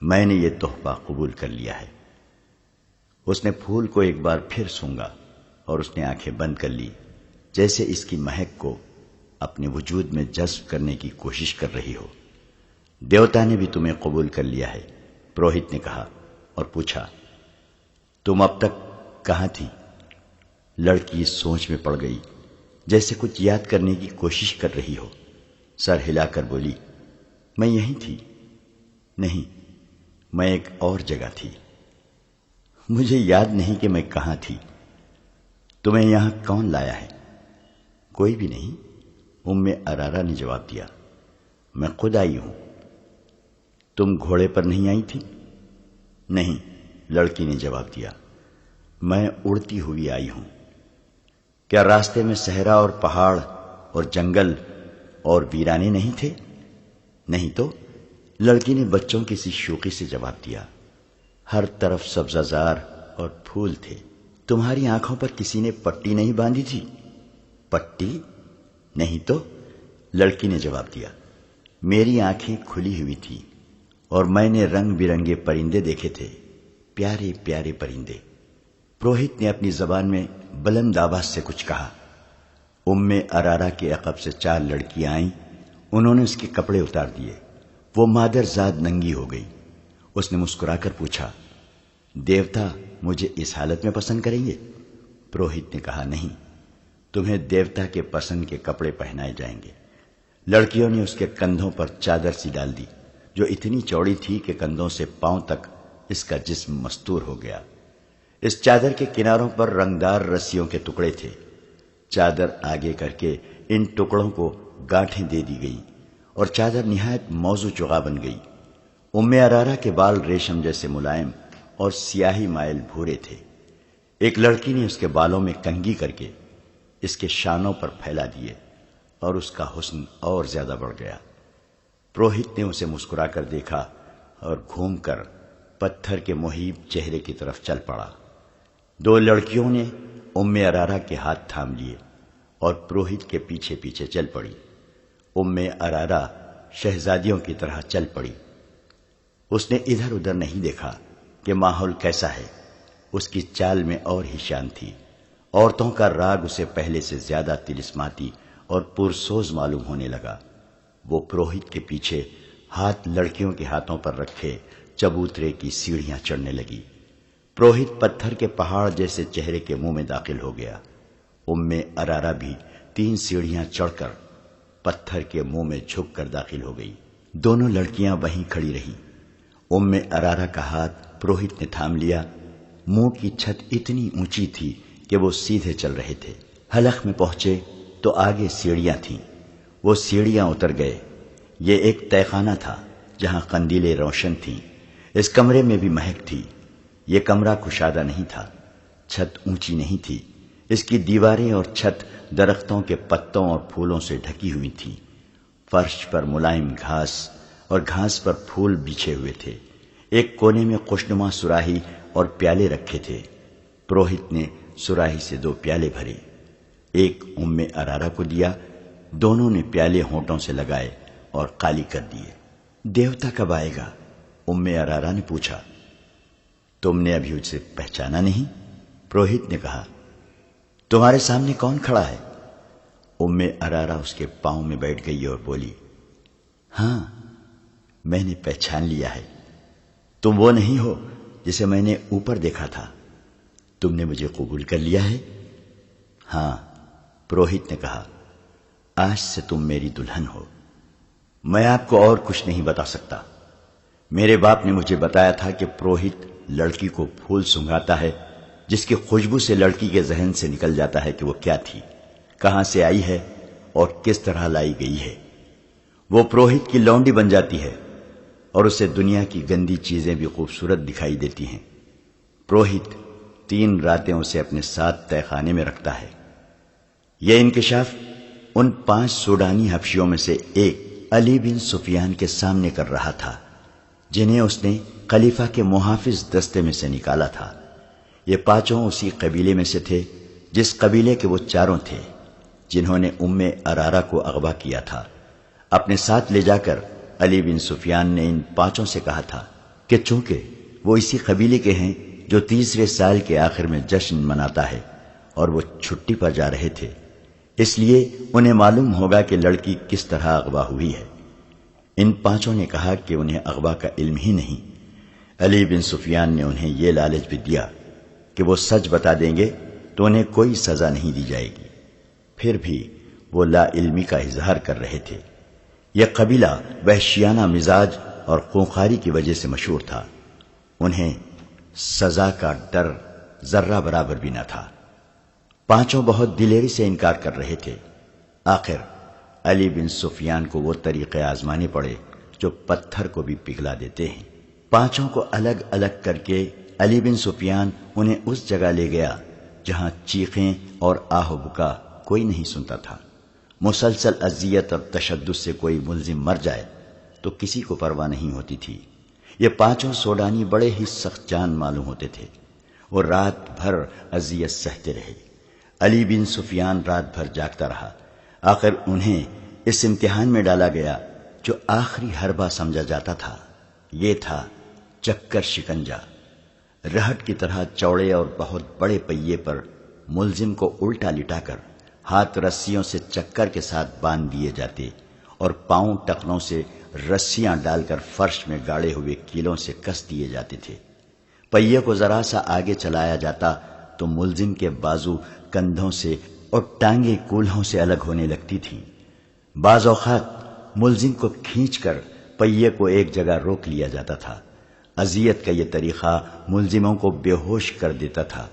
[SPEAKER 1] میں نے یہ تحفہ قبول کر لیا ہے۔ اس نے پھول کو ایک بار پھر سونگا اور اس نے آنکھیں بند کر لی، جیسے اس کی مہک کو اپنے وجود میں جذب کرنے کی کوشش کر رہی ہو۔ دیوتا نے بھی تمہیں قبول کر لیا ہے، پروہت نے کہا اور پوچھا، تم اب تک کہاں تھی؟ لڑکی سوچ میں پڑ گئی، جیسے کچھ یاد کرنے کی کوشش کر رہی ہو۔ سر ہلا کر بولی، میں یہیں تھی۔ نہیں، میں ایک اور جگہ تھی۔ مجھے یاد نہیں کہ میں کہاں تھی۔ تمہیں یہاں کون لایا ہے؟ کوئی بھی نہیں، ارارا نے جواب دیا، میں خود آئی ہوں۔ تم گھوڑے پر نہیں آئی تھی؟ نہیں، لڑکی نے جواب دیا، میں اڑتی ہوئی آئی ہوں۔ کیا راستے میں صحرا اور پہاڑ اور جنگل اور ویرانے نہیں تھے؟ نہیں تو، لڑکی نے بچوں کی سی شوخی سے جواب دیا، ہر طرف سبزہ زار اور پھول تھے۔ تمہاری آنکھوں پر کسی نے پٹی نہیں باندھی تھی؟ پٹی؟ نہیں تو، لڑکی نے جواب دیا، میری آنکھیں کھلی ہوئی تھی اور میں نے رنگ برنگے پرندے دیکھے تھے، پیارے پیارے پرندے۔ پروہت نے اپنی زبان میں بلند آواز سے کچھ کہا۔ ارارا کے عقب سے 4 لڑکیاں آئیں، انہوں نے اس کے کپڑے اتار دیے۔ وہ مادر زاد ننگی ہو گئی۔ اس نے مسکرا کر پوچھا، دیوتا مجھے اس حالت میں پسند کریں گے؟ پروہت نے کہا، نہیں، تمہیں دیوتا کے پسند کے کپڑے پہنائے جائیں گے۔ لڑکیوں نے اس کے کندھوں پر چادر سی ڈال دی جو اتنی چوڑی تھی کہ کندھوں سے پاؤں تک اس کا جسم مستور ہو گیا۔ اس چادر کے کناروں پر رنگدار رسیوں کے ٹکڑے تھے۔ چادر آگے کر کے ان ٹکڑوں کو گانٹھیں دے دی گئیں اور چادر نہایت موزوں چغا بن گئی۔ ارارا کے بال ریشم جیسے ملائم اور سیاہی مائل بھورے تھے۔ ایک لڑکی نے اس کے بالوں میں کنگھی کر کے اس کے شانوں پر پھیلا دیے اور اس کا حسن اور زیادہ بڑھ گیا۔ پروہت نے اسے مسکرا کر دیکھا اور گھوم کر پتھر کے محیب چہرے کی طرف چل پڑا۔ 2 لڑکیوں نے ارارا کے ہاتھ تھام لیے اور پروہت کے پیچھے پیچھے چل پڑی۔ ارارا شہزادیوں کی طرح چل پڑی۔ اس نے ادھر ادھر نہیں دیکھا کہ ماحول کیسا ہے، اس کی چال میں اور ہی شان تھی۔ عورتوں کا راگ اسے پہلے سے زیادہ طلسماتی اور پرسوز معلوم ہونے لگا۔ وہ پروہت کے پیچھے ہاتھ لڑکیوں کے ہاتھوں پر رکھے چبوترے کی سیڑھیاں چڑھنے لگی۔ پروہت پتھر کے پہاڑ جیسے چہرے کے منہ میں داخل ہو گیا۔ ارارا بھی 3 سیڑھیاں چڑھ کر پتھر کے منہ میں جھک کر داخل ہو گئی۔ دونوں لڑکیاں وہیں کھڑی رہیں۔ ارارا کا ہاتھ پروہت نے تھام لیا۔ منہ کی چھت اتنی اونچی تھی کہ وہ سیدھے چل رہے تھے۔ حلق میں پہنچے تو آگے سیڑھیاں تھیں۔ وہ سیڑھیاں اتر گئے۔ یہ ایک تہہ خانہ تھا جہاں قندیلیں روشن تھیں۔ اس کمرے میں بھی مہک تھی۔ یہ کمرہ کشادہ نہیں تھا، چھت اونچی نہیں تھی۔ اس کی دیواریں اور چھت درختوں کے پتوں اور پھولوں سے ڈھکی ہوئی تھی۔ فرش پر ملائم گھاس اور گھاس پر پھول بچھے ہوئے تھے۔ ایک کونے میں خوشنما سراہی اور پیالے رکھے تھے۔ پروہت نے سراہی سے 2 پیالے بھرے، ایک ارارا کو دیا۔ دونوں نے پیالے ہونٹوں سے لگائے اور خالی کر دیے۔ دیوتا کب آئے گا؟ ارارا نے پوچھا۔ تم نے ابھی اسے پہچانا نہیں؟ پروہت نے کہا۔ تمہارے سامنے کون کھڑا ہے؟ ارارا اس کے پاؤں میں بیٹھ گئی اور بولی، ہاں میں نے پہچان لیا ہے۔ تم وہ نہیں ہو جسے میں نے اوپر دیکھا تھا۔ تم نے مجھے قبول کر لیا ہے؟ ہاں، پروہت نے کہا، آج سے تم میری دلہن ہو۔ میں آپ کو اور کچھ نہیں بتا سکتا۔ میرے باپ نے مجھے بتایا تھا کہ پروہت لڑکی کو پھول سنگھاتا ہے جس کی خوشبو سے لڑکی کے ذہن سے نکل جاتا ہے کہ وہ کیا تھی، کہاں سے آئی ہے اور کس طرح لائی گئی ہے۔ وہ پروہت کی لونڈی بن جاتی ہے اور اسے دنیا کی گندی چیزیں بھی خوبصورت دکھائی دیتی ہیں۔ پروہت 3 راتیں اسے اپنے ساتھ تہہ خانے میں رکھتا ہے۔ یہ انکشاف ان 5 سوڈانی حبشیوں میں سے ایک علی بن سفیان کے سامنے کر رہا تھا، جنہیں اس نے خلیفہ کے محافظ دستے میں سے نکالا تھا۔ یہ 5 اسی قبیلے میں سے تھے جس قبیلے کے وہ 4 تھے جنہوں نے ارارا کو اغوا کیا تھا۔ اپنے ساتھ لے جا کر علی بن سفیان نے ان 5 سے کہا تھا کہ چونکہ وہ اسی قبیلے کے ہیں جو تیسرے سال کے آخر میں جشن مناتا ہے اور وہ چھٹی پر جا رہے تھے، اس لیے انہیں معلوم ہوگا کہ لڑکی کس طرح اغوا ہوئی ہے۔ ان 5 نے کہا کہ انہیں اغوا کا علم ہی نہیں۔ علی بن سفیان نے انہیں یہ لالچ بھی دیا کہ وہ سچ بتا دیں گے تو انہیں کوئی سزا نہیں دی جائے گی۔ پھر بھی وہ لا علمی کا اظہار کر رہے تھے۔ یہ قبیلہ وحشیانہ مزاج اور خونخواری کی وجہ سے مشہور تھا۔ انہیں سزا کا ڈر ذرہ برابر بھی نہ تھا۔ 5 بہت دلیری سے انکار کر رہے تھے۔ آخر علی بن سفیان کو وہ طریقے آزمانے پڑے جو پتھر کو بھی پگھلا دیتے ہیں۔ 5 کو الگ الگ کر کے علی بن سفیان انہیں اس جگہ لے گیا جہاں چیخیں اور آہ و بکا کوئی نہیں سنتا تھا۔ مسلسل اذیت اور تشدد سے کوئی ملزم مر جائے تو کسی کو پرواہ نہیں ہوتی تھی۔ یہ 5 سوڈانی بڑے ہی سخت جان معلوم ہوتے تھے۔ وہ رات بھر اذیت سہتے رہے۔ علی بن سفیان رات بھر جاگتا رہا۔ آخر انہیں اس امتحان میں ڈالا گیا جو آخری حربہ سمجھا جاتا تھا۔ یہ تھا چکر شکنجا۔ رہٹ کی طرح چوڑے اور بہت بڑے پہیے پر ملزم کو الٹا لٹا کر ہاتھ رسیوں سے چکر کے ساتھ باندھ دیے جاتے اور پاؤں ٹخنوں سے رسیاں ڈال کر فرش میں گاڑے ہوئے کیلوں سے کس دیے جاتے تھے۔ پہیے کو ذرا سا آگے چلایا جاتا تو ملزم کے بازو کندھوں سے اور ٹانگیں کولہوں سے الگ ہونے لگتی تھیں۔ بعض اوقات ملزم کو کھینچ کر پہیے کو ایک جگہ روک لیا جاتا تھا۔ اذیت کا یہ طریقہ ملزموں کو بے ہوش کر دیتا تھا۔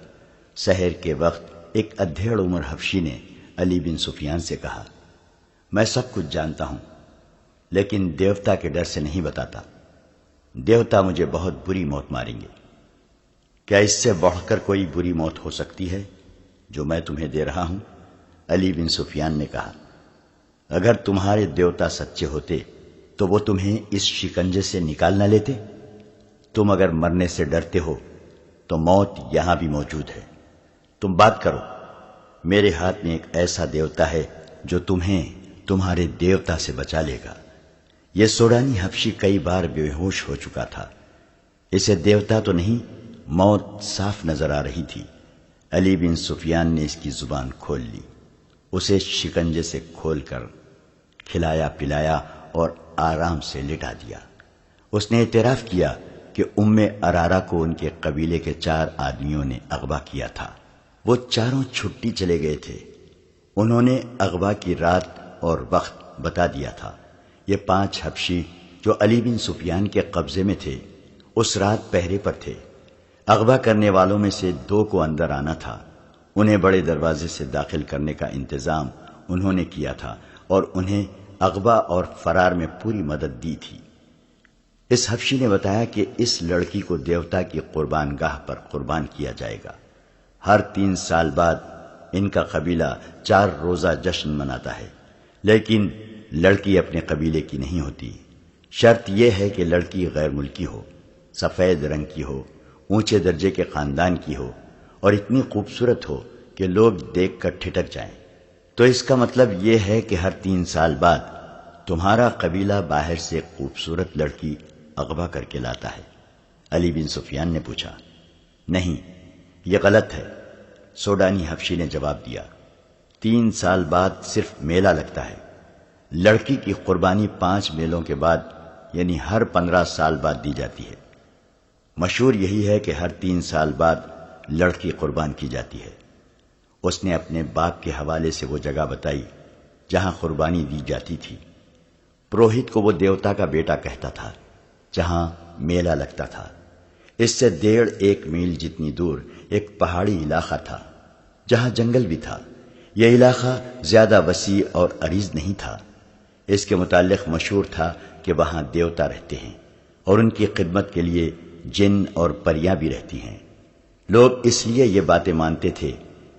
[SPEAKER 1] سحر کے وقت ایک ادھیڑ عمر حبشی نے علی بن سفیان سے کہا، میں سب کچھ جانتا ہوں لیکن دیوتا کے ڈر سے نہیں بتاتا۔ دیوتا مجھے بہت بری موت ماریں گے۔ کیا اس سے بڑھ کر کوئی بری موت ہو سکتی ہے جو میں تمہیں دے رہا ہوں؟ علی بن سفیان نے کہا، اگر تمہارے دیوتا سچے ہوتے تو وہ تمہیں اس شکنجے سے نکال نہ لیتے۔ تم اگر مرنے سے ڈرتے ہو تو موت یہاں بھی موجود ہے۔ تم بات کرو، میرے ہاتھ میں ایک ایسا دیوتا ہے جو تمہیں تمہارے دیوتا سے بچا لے گا۔ یہ سوڈانی حبشی کئی بار بے ہوش ہو چکا تھا، اسے دیوتا تو نہیں موت صاف نظر آ رہی تھی۔ علی بن سفیان نے اس کی زبان کھول لی، اسے شکنجے سے کھول کر کھلایا پلایا اور آرام سے لٹا دیا۔ اس نے اعتراف کیا کہ ام ارارہ کو ان کے قبیلے کے 4 آدمیوں نے اغوا کیا تھا۔ وہ چاروں چھٹی چلے گئے تھے۔ انہوں نے اغوا کی رات اور وقت بتا دیا تھا۔ یہ 5 حبشی جو علی بن سفیان کے قبضے میں تھے اس رات پہرے پر تھے۔ اغوا کرنے والوں میں سے 2 کو اندر آنا تھا۔ انہیں بڑے دروازے سے داخل کرنے کا انتظام انہوں نے کیا تھا اور انہیں اغوا اور فرار میں پوری مدد دی تھی۔ اس حبشی نے بتایا کہ اس لڑکی کو دیوتا کی قربان گاہ پر قربان کیا جائے گا۔ ہر 3 سال بعد ان کا قبیلہ 4 روزہ جشن مناتا ہے، لیکن لڑکی اپنے قبیلے کی نہیں ہوتی۔ شرط یہ ہے کہ لڑکی غیر ملکی ہو، سفید رنگ کی ہو، اونچے درجے کے خاندان کی ہو اور اتنی خوبصورت ہو کہ لوگ دیکھ کر ٹھٹک جائیں۔ تو اس کا مطلب یہ ہے کہ ہر 3 سال بعد تمہارا قبیلہ باہر سے خوبصورت لڑکی اغوا کر کے لاتا ہے۔ علی بن سفیان نے پوچھا، نہیں، یہ غلط ہے۔ سوڈانی حبشی نے جواب دیا، 3 سال بعد صرف میلہ لگتا ہے۔ لڑکی کی قربانی 5 میلوں کے بعد یعنی ہر 15 سال بعد دی جاتی ہے۔ مشہور یہی ہے کہ ہر 3 سال بعد لڑکی قربان کی جاتی ہے۔ اس نے اپنے باپ کے حوالے سے وہ جگہ بتائی جہاں قربانی دی جاتی تھی۔ پروہت کو وہ دیوتا کا بیٹا کہتا تھا جہاں میلہ لگتا تھا۔ اس سے 1.5 میل جتنی دور ایک پہاڑی علاقہ تھا جہاں جنگل بھی تھا۔ یہ علاقہ زیادہ وسیع اور عریض نہیں تھا۔ اس کے متعلق مشہور تھا کہ وہاں دیوتا رہتے ہیں اور ان کی خدمت کے لیے جن اور پریاں بھی رہتی ہیں۔ لوگ اس لیے یہ باتیں مانتے تھے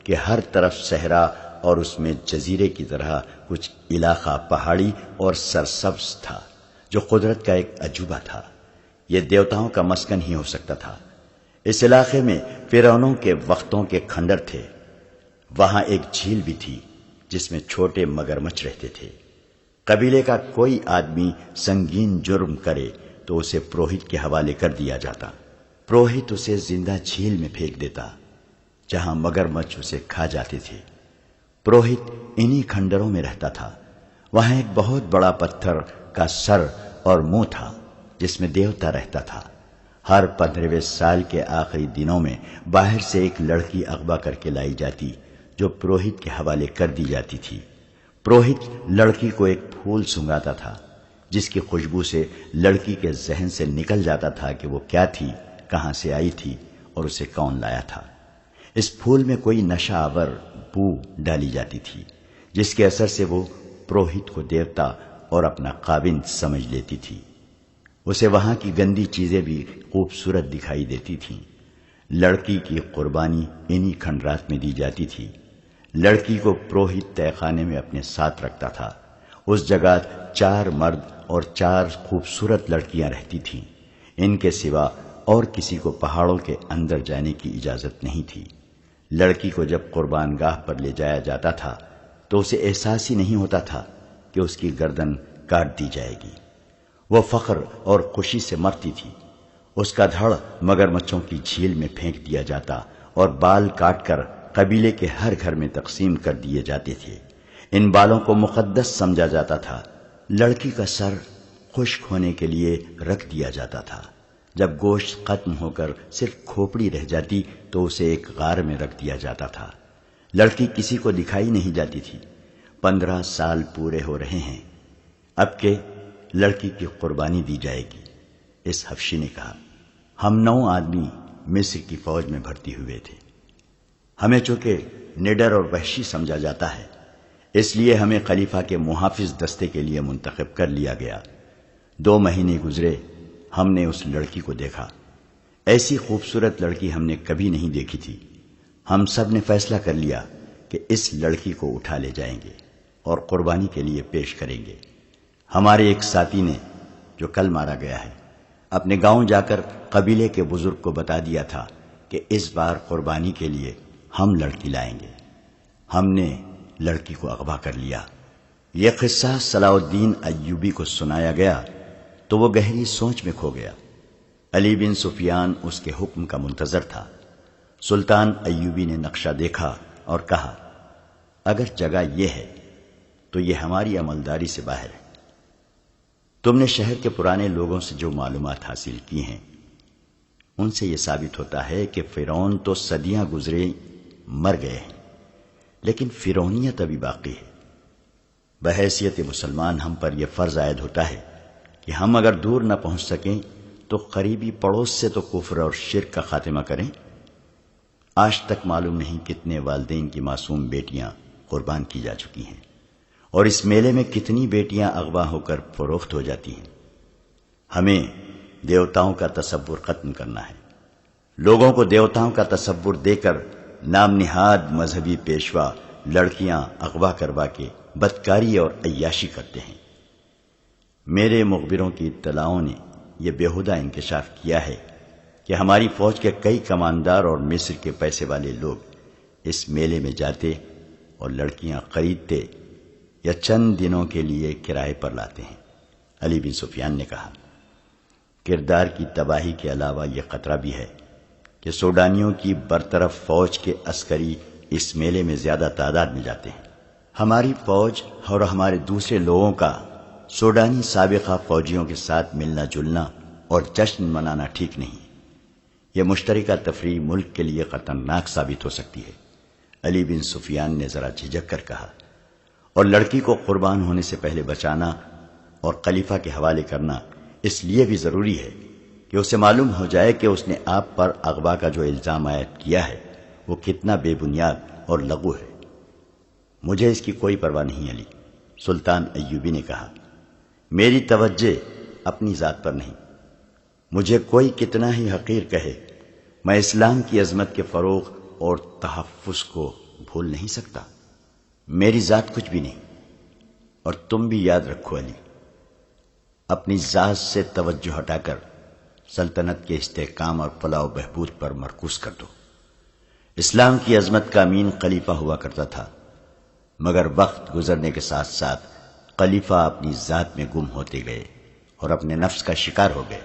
[SPEAKER 1] کہ ہر طرف صحرا اور اس میں جزیرے کی طرح کچھ علاقہ پہاڑی اور سرسبز تھا جو قدرت کا ایک عجوبہ تھا۔ یہ دیوتاؤں کا مسکن ہی ہو سکتا تھا۔ اس علاقے میں فرعونوں کے وقتوں کے کھنڈر تھے۔ وہاں ایک جھیل بھی تھی جس میں چھوٹے مگرمچھ رہتے تھے۔ قبیلے کا کوئی آدمی سنگین جرم کرے تو اسے پروہت کے حوالے کر دیا جاتا۔ پروہت اسے زندہ جھیل میں پھینک دیتا جہاں مگرمچھ اسے کھا جاتے تھے۔ پروہت انہی کھنڈروں میں رہتا تھا۔ وہاں ایک بہت بڑا پتھر کا سر اور منہ تھا جس میں دیوتا رہتا تھا۔ ہر 15ویں سال کے آخری دنوں میں باہر سے ایک لڑکی اغوا کر کے لائی جاتی جو پروہت کے حوالے کر دی جاتی تھی۔ پروہت لڑکی کو ایک پھول سنگھاتا تھا جس کی خوشبو سے لڑکی کے ذہن سے نکل جاتا تھا کہ وہ کیا تھی، کہاں سے آئی تھی اور اسے کون لایا تھا۔ اس پھول میں کوئی نشہ آور بو ڈالی جاتی تھی جس کے اثر سے وہ پروہت کو دیوتا اور اپنا خاوند سمجھ لیتی تھی۔ اسے وہاں کی گندی چیزیں بھی خوبصورت دکھائی دیتی تھیں۔ لڑکی کی قربانی انہی کھنڈرات میں دی جاتی تھی۔ لڑکی کو پروہت تہہ خانے میں اپنے ساتھ رکھتا تھا۔ اس جگہ 4 مرد اور 4 خوبصورت لڑکیاں رہتی تھیں۔ ان کے سوا اور کسی کو پہاڑوں کے اندر جانے کی اجازت نہیں تھی۔ لڑکی کو جب قربان گاہ پر لے جایا جاتا تھا تو اسے احساس ہی نہیں ہوتا تھا کہ اس کی گردن کاٹ دی جائے گی۔ وہ فخر اور خوشی سے مرتی تھی۔ اس کا دھڑ مگرمچھوں کی جھیل میں پھینک دیا جاتا اور بال کاٹ کر قبیلے کے ہر گھر میں تقسیم کر دیے جاتے تھے۔ ان بالوں کو مقدس سمجھا جاتا تھا۔ لڑکی کا سر خشک ہونے کے لیے رکھ دیا جاتا تھا۔ جب گوشت ختم ہو کر صرف کھوپڑی رہ جاتی تو اسے ایک غار میں رکھ دیا جاتا تھا۔ لڑکی کسی کو دکھائی نہیں جاتی تھی۔ 15 سال پورے ہو رہے ہیں اب کہ لڑکی کی قربانی دی جائے گی۔ اس حبشی نے کہا، ہم 9 آدمی مصر کی فوج میں بھرتی ہوئے تھے۔ ہمیں چونکہ نڈر اور وحشی سمجھا جاتا ہے اس لیے ہمیں خلیفہ کے محافظ دستے کے لیے منتخب کر لیا گیا۔ 2 مہینے گزرے، ہم نے اس لڑکی کو دیکھا۔ ایسی خوبصورت لڑکی ہم نے کبھی نہیں دیکھی تھی۔ ہم سب نے فیصلہ کر لیا کہ اس لڑکی کو اٹھا لے جائیں گے اور قربانی کے لیے پیش کریں گے۔ ہمارے ایک ساتھی نے جو کل مارا گیا ہے اپنے گاؤں جا کر قبیلے کے بزرگ کو بتا دیا تھا کہ اس بار قربانی کے لیے ہم لڑکی لائیں گے۔ ہم نے لڑکی کو اغوا کر لیا۔ یہ قصہ صلاح الدین ایوبی کو سنایا گیا تو وہ گہری سوچ میں کھو گیا۔ علی بن سفیان اس کے حکم کا منتظر تھا۔ سلطان ایوبی نے نقشہ دیکھا اور کہا، اگر جگہ یہ ہے تو یہ ہماری عملداری سے باہر ہے۔ تم نے شہر کے پرانے لوگوں سے جو معلومات حاصل کی ہیں ان سے یہ ثابت ہوتا ہے کہ فرعون تو صدیاں گزرے مر گئے ہیں، لیکن فرعونیت ابھی باقی ہے۔ بحیثیت مسلمان ہم پر یہ فرض عائد ہوتا ہے کہ ہم اگر دور نہ پہنچ سکیں تو قریبی پڑوس سے تو کفر اور شرک کا خاتمہ کریں۔ آج تک معلوم نہیں کتنے والدین کی معصوم بیٹیاں قربان کی جا چکی ہیں، اور اس میلے میں کتنی بیٹیاں اغوا ہو کر فروخت ہو جاتی ہیں۔ ہمیں دیوتاؤں کا تصور ختم کرنا ہے۔ لوگوں کو دیوتاؤں کا تصور دے کر نام نہاد مذہبی پیشوا لڑکیاں اغوا کروا کے بدکاری اور عیاشی کرتے ہیں۔ میرے مخبروں کی اطلاعوں نے یہ بیہودہ انکشاف کیا ہے کہ ہماری فوج کے کئی کماندار اور مصر کے پیسے والے لوگ اس میلے میں جاتے اور لڑکیاں خریدتے یا چند دنوں کے لیے کرائے پر لاتے ہیں۔ علی بن سفیان نے کہا، کردار کی تباہی کے علاوہ یہ خطرہ بھی ہے کہ سوڈانیوں کی برطرف فوج کے عسکری اس میلے میں زیادہ تعداد میں جاتے ہیں۔ ہماری فوج اور ہمارے دوسرے لوگوں کا سوڈانی سابقہ فوجیوں کے ساتھ ملنا جلنا اور جشن منانا ٹھیک نہیں۔ یہ مشترکہ تفریح ملک کے لیے خطرناک ثابت ہو سکتی ہے۔ علی بن سفیان نے ذرا جھجک کر کہا، اور لڑکی کو قربان ہونے سے پہلے بچانا اور خلیفہ کے حوالے کرنا اس لیے بھی ضروری ہے کہ اسے معلوم ہو جائے کہ اس نے آپ پر اغوا کا جو الزام عائد کیا ہے وہ کتنا بے بنیاد اور لغو ہے۔ مجھے اس کی کوئی پرواہ نہیں علی، سلطان ایوبی نے کہا، میری توجہ اپنی ذات پر نہیں۔ مجھے کوئی کتنا ہی حقیر کہے، میں اسلام کی عظمت کے فروغ اور تحفظ کو بھول نہیں سکتا۔ میری ذات کچھ بھی نہیں، اور تم بھی یاد رکھو علی، اپنی ذات سے توجہ ہٹا کر سلطنت کے استحکام اور فلاح و بہبود پر مرکوز کر دو۔ اسلام کی عظمت کا امین خلیفہ ہوا کرتا تھا، مگر وقت گزرنے کے ساتھ ساتھ خلیفہ اپنی ذات میں گم ہوتے گئے اور اپنے نفس کا شکار ہو گئے۔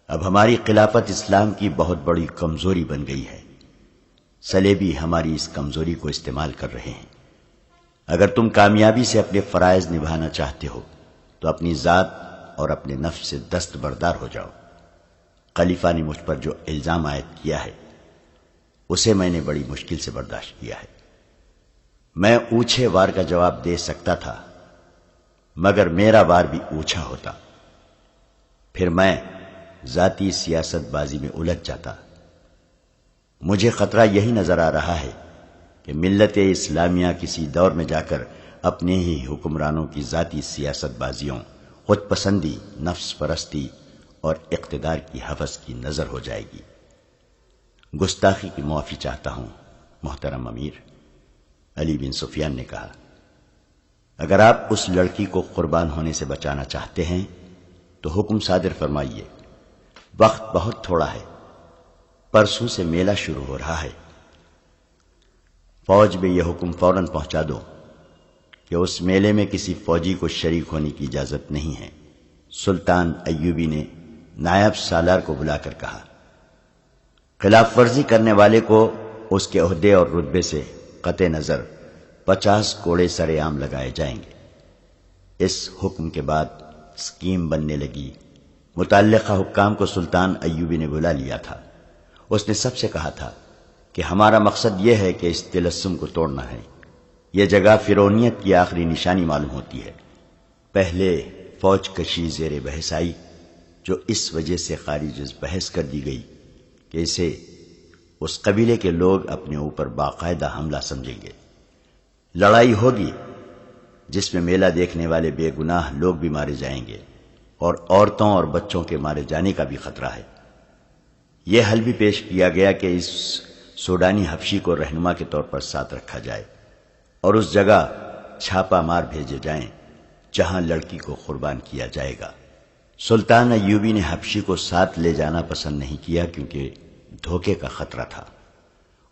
[SPEAKER 1] اب ہماری خلافت اسلام کی بہت بڑی کمزوری بن گئی ہے۔ صلیبی ہماری اس کمزوری کو استعمال کر رہے ہیں۔ اگر تم کامیابی سے اپنے فرائض نبھانا چاہتے ہو تو اپنی ذات اور اپنے نفس سے دستبردار ہو جاؤ۔ خلیفہ نے مجھ پر جو الزام عائد کیا ہے اسے میں نے بڑی مشکل سے برداشت کیا ہے۔ میں اونچے وار کا جواب دے سکتا تھا، مگر میرا وار بھی اونچا ہوتا، پھر میں ذاتی سیاست بازی میں الجھ جاتا۔ مجھے خطرہ یہی نظر آ رہا ہے کہ ملت اسلامیہ کسی دور میں جا کر اپنے ہی حکمرانوں کی ذاتی سیاست بازیوں، خود پسندی، نفس پرستی اور اقتدار کی ہوس کی نظر ہو جائے گی۔ گستاخی کی معافی چاہتا ہوں محترم امیر، علی بن سفیان نے کہا، اگر آپ اس لڑکی کو قربان ہونے سے بچانا چاہتے ہیں تو حکم صادر فرمائیے۔ وقت بہت تھوڑا ہے، پرسوں سے میلہ شروع ہو رہا ہے۔ فوج میں یہ حکم فوراً پہنچا دو کہ اس میلے میں کسی فوجی کو شریک ہونے کی اجازت نہیں ہے۔ سلطان ایوبی نے نائب سالار کو بلا کر کہا، خلاف ورزی کرنے والے کو اس کے عہدے اور رتبے سے قطع نظر 50 کوڑے سر عام لگائے جائیں گے۔ اس حکم کے بعد اسکیم بننے لگی۔ متعلقہ حکام کو سلطان ایوبی نے بلا لیا تھا۔ اس نے سب سے کہا تھا کہ ہمارا مقصد یہ ہے کہ اس طلسم کو توڑنا ہے۔ یہ جگہ فرعونیت کی آخری نشانی معلوم ہوتی ہے۔ پہلے فوج کشی زیر بحث آئی، جو اس وجہ سے خارج از بحث کر دی گئی کہ اسے اس قبیلے کے لوگ اپنے اوپر باقاعدہ حملہ سمجھیں گے۔ لڑائی ہوگی جس میں میلہ دیکھنے والے بے گناہ لوگ بھی مارے جائیں گے، اور عورتوں اور بچوں کے مارے جانے کا بھی خطرہ ہے۔ یہ حل بھی پیش کیا گیا کہ اس سوڈانی حبشی کو رہنما کے طور پر ساتھ رکھا جائے اور اس جگہ چھاپا مار بھیجے جائیں جہاں لڑکی کو قربان کیا جائے گا۔ سلطان ایوبی نے حبشی کو ساتھ لے جانا پسند نہیں کیا کیونکہ دھوکے کا خطرہ تھا۔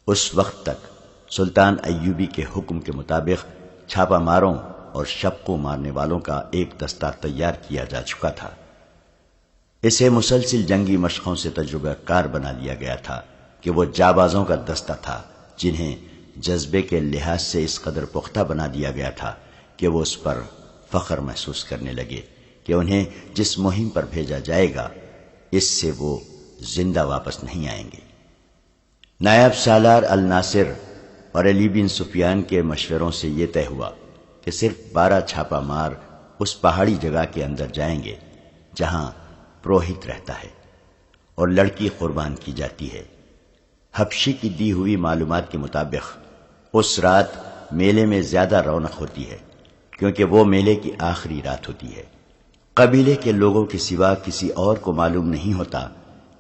[SPEAKER 1] اس وقت تک سلطان ایوبی کے حکم کے مطابق چھاپا ماروں اور شب کو مارنے والوں کا ایک دستہ تیار کیا جا چکا تھا۔ اسے مسلسل جنگی مشقوں سے تجربہ کار بنا لیا گیا تھا کہ وہ جابازوں کا دستہ تھا جنہیں جذبے کے لحاظ سے اس قدر پختہ بنا دیا گیا تھا کہ وہ اس پر فخر محسوس کرنے لگے کہ انہیں جس مہم پر بھیجا جائے گا اس سے وہ زندہ واپس نہیں آئیں گے۔ نائب سالار الناصر اور علی بن سفیان کے مشوروں سے یہ طے ہوا کہ صرف 12 چھاپا مار اس پہاڑی جگہ کے اندر جائیں گے جہاں پروہت رہتا ہے اور لڑکی قربان کی جاتی ہے۔ حبشی کی دی ہوئی معلومات کے مطابق اس رات میلے میں زیادہ رونق ہوتی ہے کیونکہ وہ میلے کی آخری رات ہوتی ہے۔ قبیلے کے لوگوں کے سوا کسی اور کو معلوم نہیں ہوتا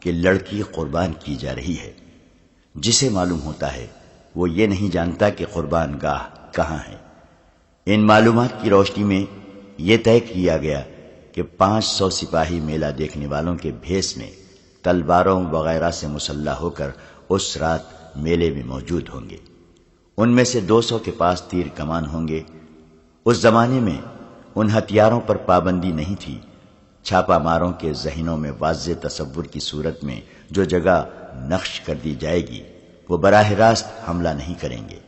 [SPEAKER 1] کہ لڑکی قربان کی جا رہی ہے۔ جسے معلوم ہوتا ہے وہ یہ نہیں جانتا کہ قربان گاہ کہاں ہے۔ ان معلومات کی روشنی میں یہ طے کیا گیا کہ 500 سپاہی میلہ دیکھنے والوں کے بھیس میں تلواروں وغیرہ سے مسلح ہو کر اس رات میلے میں موجود ہوں گے۔ ان میں سے 200 کے پاس تیر کمان ہوں گے۔ اس زمانے میں ان ہتھیاروں پر پابندی نہیں تھی۔ چھاپا ماروں کے ذہنوں میں واضح تصور کی صورت میں جو جگہ نقش کر دی جائے گی وہ براہ راست حملہ نہیں کریں گے۔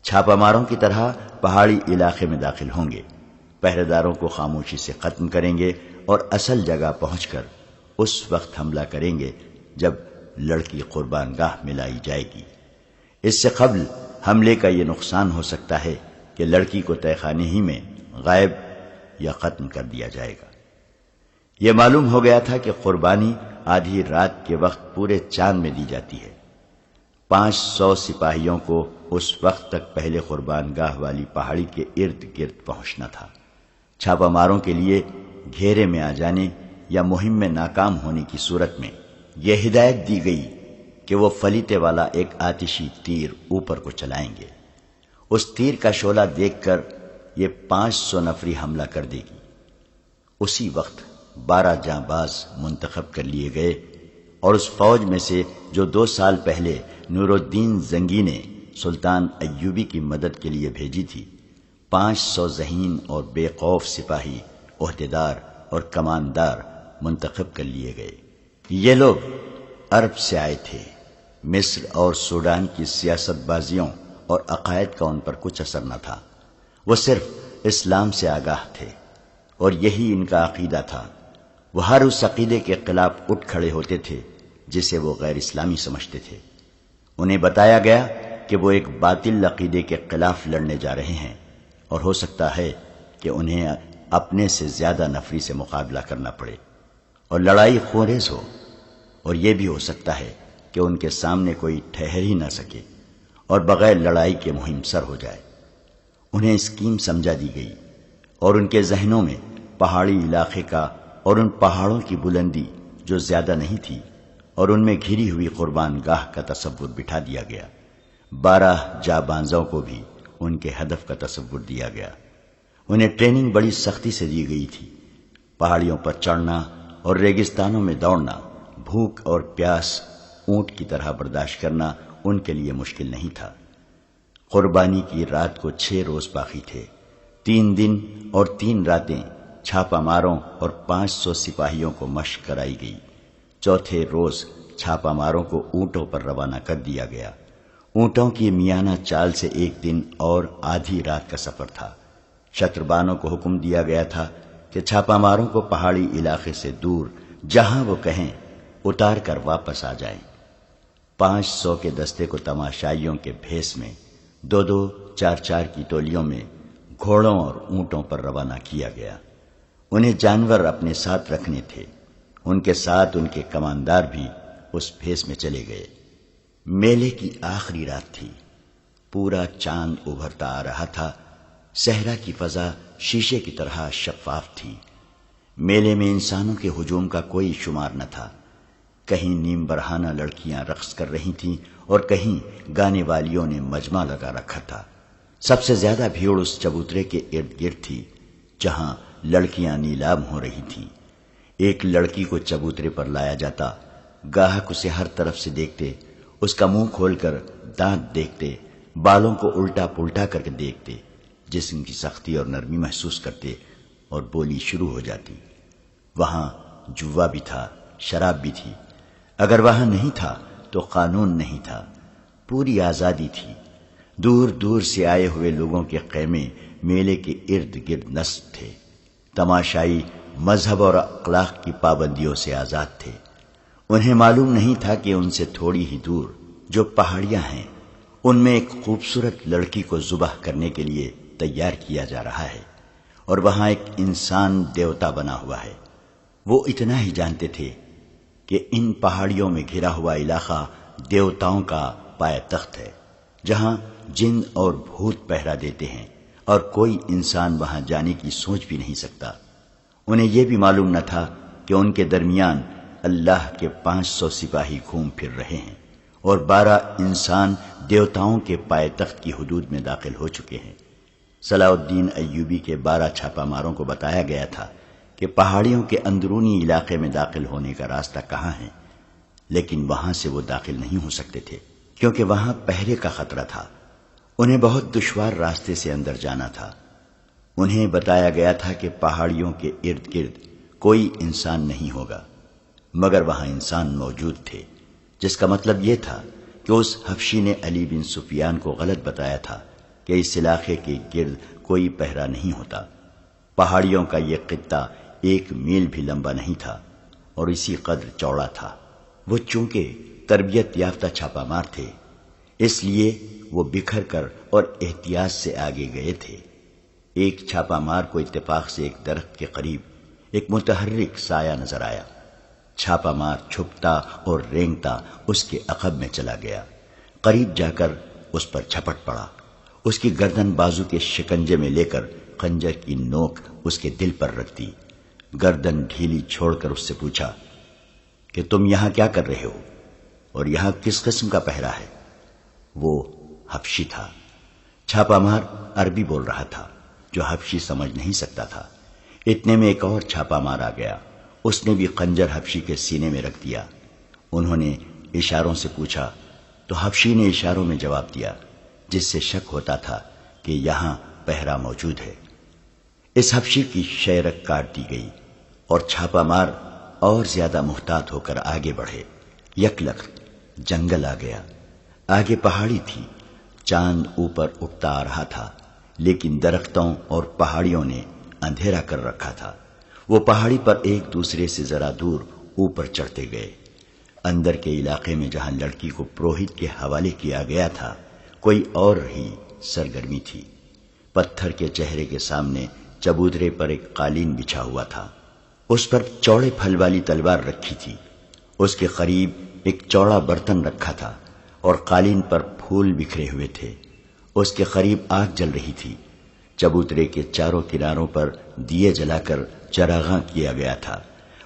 [SPEAKER 1] چھاپا ماروں کی طرح پہاڑی علاقے میں داخل ہوں گے، پہرے داروں کو خاموشی سے ختم کریں گے اور اصل جگہ پہنچ کر اس وقت حملہ کریں گے جب لڑکی قربان گاہ میں لائی جائے گی۔ اس سے قبل حملے کا یہ نقصان ہو سکتا ہے کہ لڑکی کو تہہ خانے ہی میں غائب یا ختم کر دیا جائے گا۔ یہ معلوم ہو گیا تھا کہ قربانی آدھی رات کے وقت پورے چاند میں دی جاتی ہے۔ 500 سپاہیوں کو اس وقت تک پہلے قربان گاہ والی پہاڑی کے ارد گرد پہنچنا تھا۔ چھاپا ماروں کے لیے گھیرے میں آ جانے یا مہم میں ناکام ہونے کی صورت میں یہ ہدایت دی گئی کہ وہ فلیتے والا ایک آتشی تیر اوپر کو چلائیں گے۔ اس تیر کا شعلہ دیکھ کر یہ 500 نفری حملہ کر دے گی۔ اسی وقت 12 جانباز منتخب کر لیے گئے اور اس فوج میں سے جو 2 سال پہلے نور الدین زنگی نے سلطان ایوبی کی مدد کے لیے بھیجی تھی، 500 ذہین اور بے خوف سپاہی، عہدیدار اور کماندار منتخب کر لیے گئے۔ یہ لوگ عرب سے آئے تھے۔ مصر اور سوڈان کی سیاست بازیوں اور عقائد کا ان پر کچھ اثر نہ تھا۔ وہ صرف اسلام سے آگاہ تھے اور یہی ان کا عقیدہ تھا۔ وہ ہر اس عقیدے کے خلاف اٹھ کھڑے ہوتے تھے جسے وہ غیر اسلامی سمجھتے تھے۔ انہیں بتایا گیا کہ وہ ایک باطل عقیدے کے خلاف لڑنے جا رہے ہیں اور ہو سکتا ہے کہ انہیں اپنے سے زیادہ نفری سے مقابلہ کرنا پڑے اور لڑائی خونریز ہو، اور یہ بھی ہو سکتا ہے کہ ان کے سامنے کوئی ٹھہر ہی نہ سکے اور بغیر لڑائی کے مہم سر ہو جائے۔ انہیں اسکیم سمجھا دی گئی اور ان کے ذہنوں میں پہاڑی علاقے کا اور ان پہاڑوں کی بلندی جو زیادہ نہیں تھی اور ان میں گھری ہوئی قربان گاہ کا تصور بٹھا دیا گیا۔ 12 جابانزوں کو بھی ان کے ہدف کا تصور دیا گیا۔ انہیں ٹریننگ بڑی سختی سے دی گئی تھی۔ پہاڑیوں پر چڑھنا اور ریگستانوں میں دوڑنا، بھوک اور پیاس اونٹ کی طرح برداشت کرنا ان کے لیے مشکل نہیں تھا۔ قربانی کی رات کو 6 روز باقی تھے۔ 3 دن اور 3 راتیں چھاپا ماروں اور 500 سپاہیوں کو مشق کرائی گئی۔ چوتھے روز چھاپا ماروں کو اونٹوں پر روانہ کر دیا گیا۔ اونٹوں کی میانہ چال سے 1 دن اور آدھی رات کا سفر تھا۔ شتربانوں کو حکم دیا گیا تھا کہ چھاپا ماروں کو پہاڑی علاقے سے دور جہاں وہ کہیں اتار کر واپس آ جائیں۔ 500 کے دستے کو تماشائیوں کے بھیس میں 2-2 4-4 کی ٹولیوں میں گھوڑوں اور اونٹوں پر روانہ کیا گیا۔ انہیں جانور اپنے ساتھ رکھنے تھے۔ ان کے ساتھ ان کے کماندار بھی اس بھیس میں چلے گئے۔ میلے کی آخری رات تھی۔ پورا چاند ابھرتا آ رہا تھا۔ صحرا کی فضا شیشے کی طرح شفاف تھی۔ میلے میں انسانوں کے ہجوم کا کوئی شمار نہ تھا۔ کہیں نیم برہنہ لڑکیاں رقص کر رہی تھیں اور کہیں گانے والیوں نے مجمع لگا رکھا تھا۔ سب سے زیادہ بھیڑ اس چبوترے کے ارد گرد تھی جہاں لڑکیاں نیلام ہو رہی تھیں۔ ایک لڑکی کو چبوترے پر لایا جاتا، گاہک اسے ہر طرف سے دیکھتے، اس کا منہ کھول کر دانت دیکھتے، بالوں کو الٹا پلٹا کر کے دیکھتے، جسم کی سختی اور نرمی محسوس کرتے اور بولی شروع ہو جاتی۔ وہاں جوا بھی تھا، شراب بھی تھی۔ اگر وہاں نہیں تھا تو قانون نہیں تھا، پوری آزادی تھی۔ دور دور سے آئے ہوئے لوگوں کے خیمے میلے کے ارد گرد نصب تھے۔ تماشائی مذہب اور اخلاق کی پابندیوں سے آزاد تھے۔ انہیں معلوم نہیں تھا کہ ان سے تھوڑی ہی دور جو پہاڑیاں ہیں، ان میں ایک خوبصورت لڑکی کو ذبح کرنے کے لیے تیار کیا جا رہا ہے، اور وہاں ایک انسان دیوتا بنا ہوا ہے۔ وہ اتنا ہی جانتے تھے کہ ان پہاڑیوں میں گھرا ہوا علاقہ دیوتاؤں کا پایہ تخت ہے، جہاں جن اور بھوت پہرا دیتے ہیں، اور کوئی انسان وہاں جانے کی سوچ بھی نہیں سکتا۔ انہیں یہ بھی معلوم نہ تھا کہ ان کے درمیان اللہ کے 500 سپاہی گھوم پھر رہے ہیں، اور 12 انسان دیوتاؤں کے پایہ تخت کی حدود میں داخل ہو چکے ہیں۔ صلاح الدین ایوبی کے 12 چھاپا ماروں کو بتایا گیا تھا کہ پہاڑیوں کے اندرونی علاقے میں داخل ہونے کا راستہ کہاں ہے، لیکن وہاں سے وہ داخل نہیں ہو سکتے تھے، کیونکہ وہاں پہرے کا خطرہ تھا۔ انہیں بہت دشوار راستے سے اندر جانا تھا۔ انہیں بتایا گیا تھا کہ پہاڑیوں کے ارد گرد کوئی انسان نہیں ہوگا، مگر وہاں انسان موجود تھے، جس کا مطلب یہ تھا کہ اس حبشی نے علی بن سفیان کو غلط بتایا تھا کہ اس علاقے کے گرد کوئی پہرا نہیں ہوتا۔ پہاڑیوں کا یہ خطہ 1 میل بھی لمبا نہیں تھا اور اسی قدر چوڑا تھا۔ وہ چونکہ تربیت یافتہ چھاپا مار تھے، اس لیے وہ بکھر کر اور احتیاط سے آگے گئے تھے۔ ایک چھاپا مار کو اتفاق سے ایک درخت کے قریب ایک متحرک سایہ نظر آیا۔ چھاپا مار چھپتا اور رینگتا اس کے عقب میں چلا گیا، قریب جا کر اس پر جھپٹ پڑا، اس کی گردن بازو کے شکنجے میں لے کر خنجر کی نوک اس کے دل پر رکھ دی۔ گردن ڈھیلی چھوڑ کر اس سے پوچھا کہ تم یہاں کیا کر رہے ہو اور یہاں کس قسم کا پہرا ہے؟ وہ حبشی تھا۔ چھاپا مار عربی بول رہا تھا جو حبشی سمجھ نہیں سکتا تھا۔ اتنے میں ایک اور چھاپا مار آ گیا، اس نے بھی خنجر حبشی کے سینے میں رکھ دیا۔ انہوں نے اشاروں سے پوچھا تو حبشی نے اشاروں میں جواب دیا، جس سے شک ہوتا تھا کہ یہاں پہرا موجود ہے۔ اس حبشی کی شیرک کاٹ دی گئی اور چھاپا مار اور زیادہ محتاط ہو کر آگے بڑھے۔ یکلخ جنگل آ گیا، آگے پہاڑی تھی، چاند اوپر اٹھتا آ رہا تھا، لیکن درختوں اور پہاڑیوں نے اندھیرا کر رکھا تھا۔ وہ پہاڑی پر ایک دوسرے سے ذرا دور اوپر چڑھتے گئے۔ اندر کے علاقے میں جہاں لڑکی کو پروہت کے حوالے کیا گیا تھا، کوئی اور ہی سرگرمی تھی۔ پتھر کے چہرے کے سامنے چبوترے پر ایک قالین بچھا ہوا تھا، اس پر چوڑے پھل والی تلوار رکھی تھی۔ اس کے قریب ایک چوڑا برتن رکھا تھا اور قالین پر پھول بکھرے ہوئے تھے۔ اس کے قریب آگ جل رہی تھی۔ چبوترے کے چاروں کناروں پر دیے جلا کر چراغاں کیا گیا تھا۔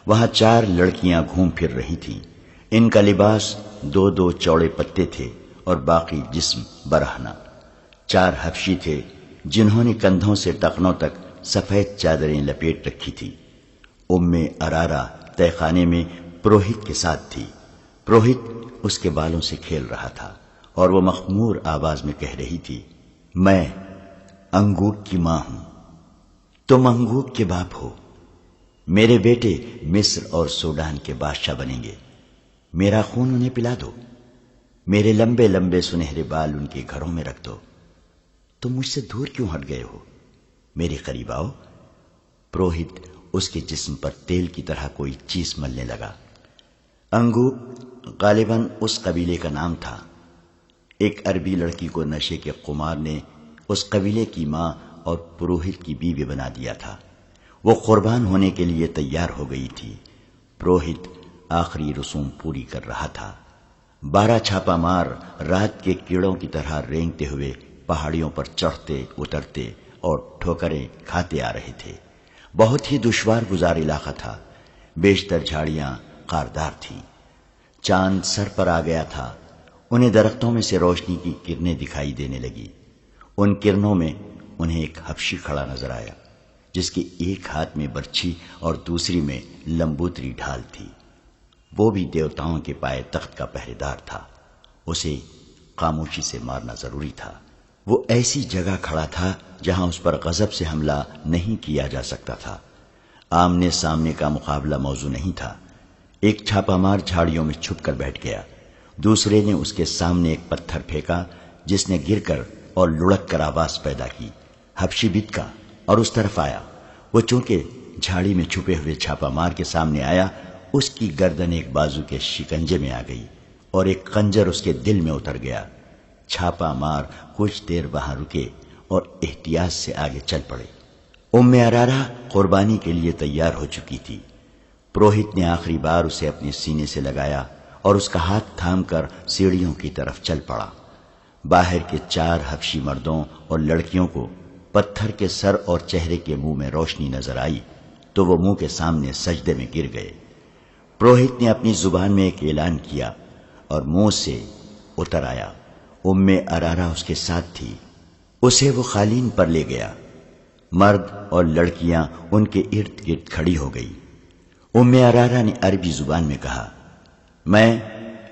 [SPEAKER 1] وہاں 4 لڑکیاں گھوم پھر رہی تھیں۔ ان کا لباس 2 چوڑے پتے تھے اور باقی جسم برہنہ۔ 4 حبشی تھے جنہوں نے کندھوں سے ٹخنوں تک سفید چادریں لپیٹ رکھی تھی۔ ارارا تہ خانے میں پروہت کے ساتھ تھی۔ پروہت اس کے بالوں سے کھیل رہا تھا اور وہ مخمور آواز میں کہہ رہی تھی، میں انگوک کی ماں ہوں، تم انگوک کے باپ ہو۔ میرے بیٹے مصر اور سوڈان کے بادشاہ بنیں گے، میرا خون انہیں پلا دو، میرے لمبے لمبے سنہرے بال ان کے گھروں میں رکھ دو۔ تم مجھ سے دور کیوں ہٹ گئے ہو؟ میرے قریب آؤ۔ پروہت اس کے جسم پر تیل کی طرح کوئی چیز ملنے لگا۔ انگوک غالباً اس قبیلے کا نام تھا۔ ایک عربی لڑکی کو نشے کے قمار نے اس قبیلے کی ماں اور پروہت کی بیوی بنا دیا تھا۔ وہ قربان ہونے کے لیے تیار ہو گئی تھی۔ پروہت آخری رسوم پوری کر رہا تھا۔ 12 چھاپا مار رات کے کیڑوں کی طرح رینگتے ہوئے پہاڑیوں پر چڑھتے اترتے اور ٹھوکریں کھاتے آ رہے تھے۔ بہت ہی دشوار گزار علاقہ تھا۔ بیشتر جھاڑیاں خاردار تھیں۔ چاند سر پر آ گیا تھا۔ انہیں درختوں میں سے روشنی کی کرنیں دکھائی دینے لگی۔ ان کرنوں میں انہیں ایک حبشی کھڑا نظر آیا، جس کی ایک ہاتھ میں برچھی اور دوسری میں لمبوتری ڈھال تھی۔ وہ بھی دیوتاؤں کے پائے تخت کا پہرے دار تھا۔ اسے خاموشی سے مارنا ضروری تھا۔ وہ ایسی جگہ کھڑا تھا جہاں اس پر غضب سے حملہ نہیں کیا جا سکتا تھا۔ آمنے سامنے کا مقابلہ موضوع نہیں تھا۔ ایک چھاپا مار جھاڑیوں میں چھپ کر بیٹھ گیا، دوسرے نے اس کے سامنے ایک پتھر پھینکا جس نے گر کر اور لڑک کر آواز پیدا کی۔ حبشی بتکا اور اس طرف آیا۔ وہ چونکہ جھاڑی میں چھپے ہوئے چھاپا مار کے سامنے آیا، اس کی گردن ایک بازو کے شکنجے میں آ گئی اور ایک خنجر اس کے دل میں اتر گیا۔ چھاپا مار کچھ دیر وہاں رکے اور احتیاط سے آگے چل پڑے۔ ام ارارہ قربانی کے لیے تیار ہو چکی تھی۔ پروہت نے آخری بار اسے اپنے سینے سے لگایا اور اس کا ہاتھ تھام کر سیڑھیوں کی طرف چل پڑا۔ باہر کے 4 حبشی مردوں اور لڑکیوں کو پتھر کے سر اور چہرے کے منہ میں روشنی نظر آئی تو وہ منہ کے سامنے سجدے میں گر گئے۔ پروہت نے اپنی زبان میں ایک اعلان کیا اور منہ سے اتر آیا۔ ام ارارہ اس کے ساتھ تھی۔ اسے وہ قالین پر لے گیا۔ مرد اور لڑکیاں ان کے ارد گرد کھڑی ہو گئی۔ ام ارارہ نے عربی زبان میں کہا، میں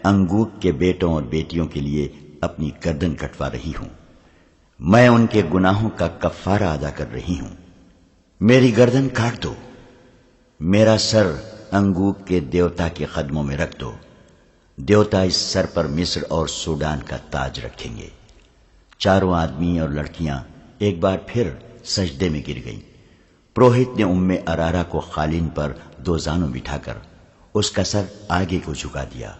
[SPEAKER 1] انگوک کے بیٹوں اور بیٹیوں کے لیے اپنی گردن کٹوا رہی ہوں۔ میں ان کے گناہوں کا کفارہ ادا کر رہی ہوں۔ میری گردن کاٹ دو۔ میرا سر انگوک کے دیوتا کے قدموں میں رکھ دو۔ دیوتا اس سر پر مصر اور سوڈان کا تاج رکھیں گے۔ 4 آدمی اور لڑکیاں ایک بار پھر سجدے میں گر گئیں۔ پروہت نے ام ارارہ کو قالین پر 2 زانوں بٹھا کر اس کا سر آگے کو جھکا دیا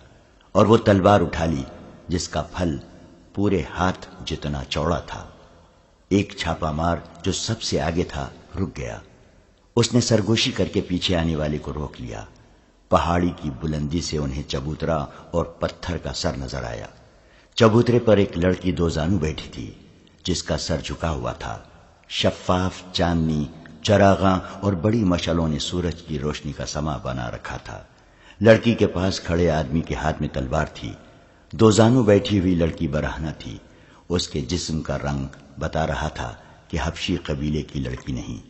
[SPEAKER 1] اور وہ تلوار اٹھا لی جس کا پھل پورے ہاتھ جتنا چوڑا تھا۔ ایک چھاپا مار جو سب سے آگے تھا رک گیا۔ اس نے سرگوشی کر کے پیچھے آنے والے کو روک لیا۔ پہاڑی کی بلندی سے انہیں چبوترا اور پتھر کا سر نظر آیا۔ چبوترے پر ایک لڑکی 2 زانو بیٹھی تھی جس کا سر جھکا ہوا تھا۔ شفاف چاندنی، چراغاں اور بڑی مشعلوں نے سورج کی روشنی کا سما بنا رکھا تھا۔ لڑکی کے پاس کھڑے آدمی کے ہاتھ میں تلوار تھی۔ 2 زانو بیٹھی ہوئی لڑکی برہنہ تھی۔ اس کے جسم کا رنگ بتا رہا تھا کہ حبشی قبیلے کی لڑکی نہیں۔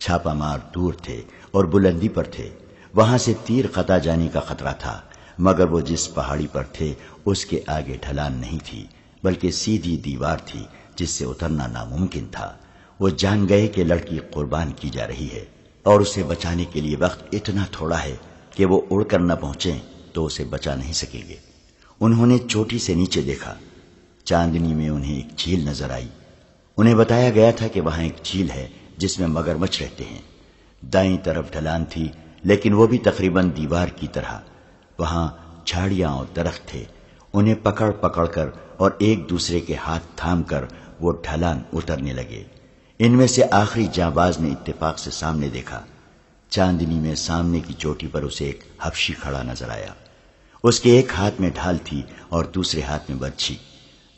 [SPEAKER 1] چھاپا مار دور تھے اور بلندی پر تھے، وہاں سے تیر قطع جانے کا خطرہ تھا، مگر وہ جس پہاڑی پر تھے اس کے آگے ڈھلان نہیں تھی بلکہ سیدھی دیوار تھی جس سے اترنا ناممکن تھا۔ وہ جان گئے کہ لڑکی قربان کی جا رہی ہے اور اسے بچانے کے لیے وقت اتنا تھوڑا ہے کہ وہ اڑ کر نہ پہنچیں تو اسے بچا نہیں سکیں گے۔ انہوں نے چوٹی سے نیچے دیکھا۔ چاندنی میں انہیں ایک جھیل نظر آئی۔ انہیں بتایا گیا تھا کہ وہاں ایک جھیل ہے جس میں مگرمچھ رہتے ہیں۔ دائیں طرف ڈھلان تھی لیکن وہ بھی تقریباً دیوار کی طرح۔ وہاں جھاڑیاں اور درخت تھے۔ انہیں پکڑ پکڑ کر اور ایک دوسرے کے ہاتھ تھام کر وہ ڈھلان اترنے لگے۔ ان میں سے آخری جانباز نے اتفاق سے سامنے دیکھا۔ چاندنی میں سامنے کی چوٹی پر اسے ایک حبشی کھڑا نظر آیا۔ اس کے ایک ہاتھ میں ڈھال تھی اور دوسرے ہاتھ میں برچھی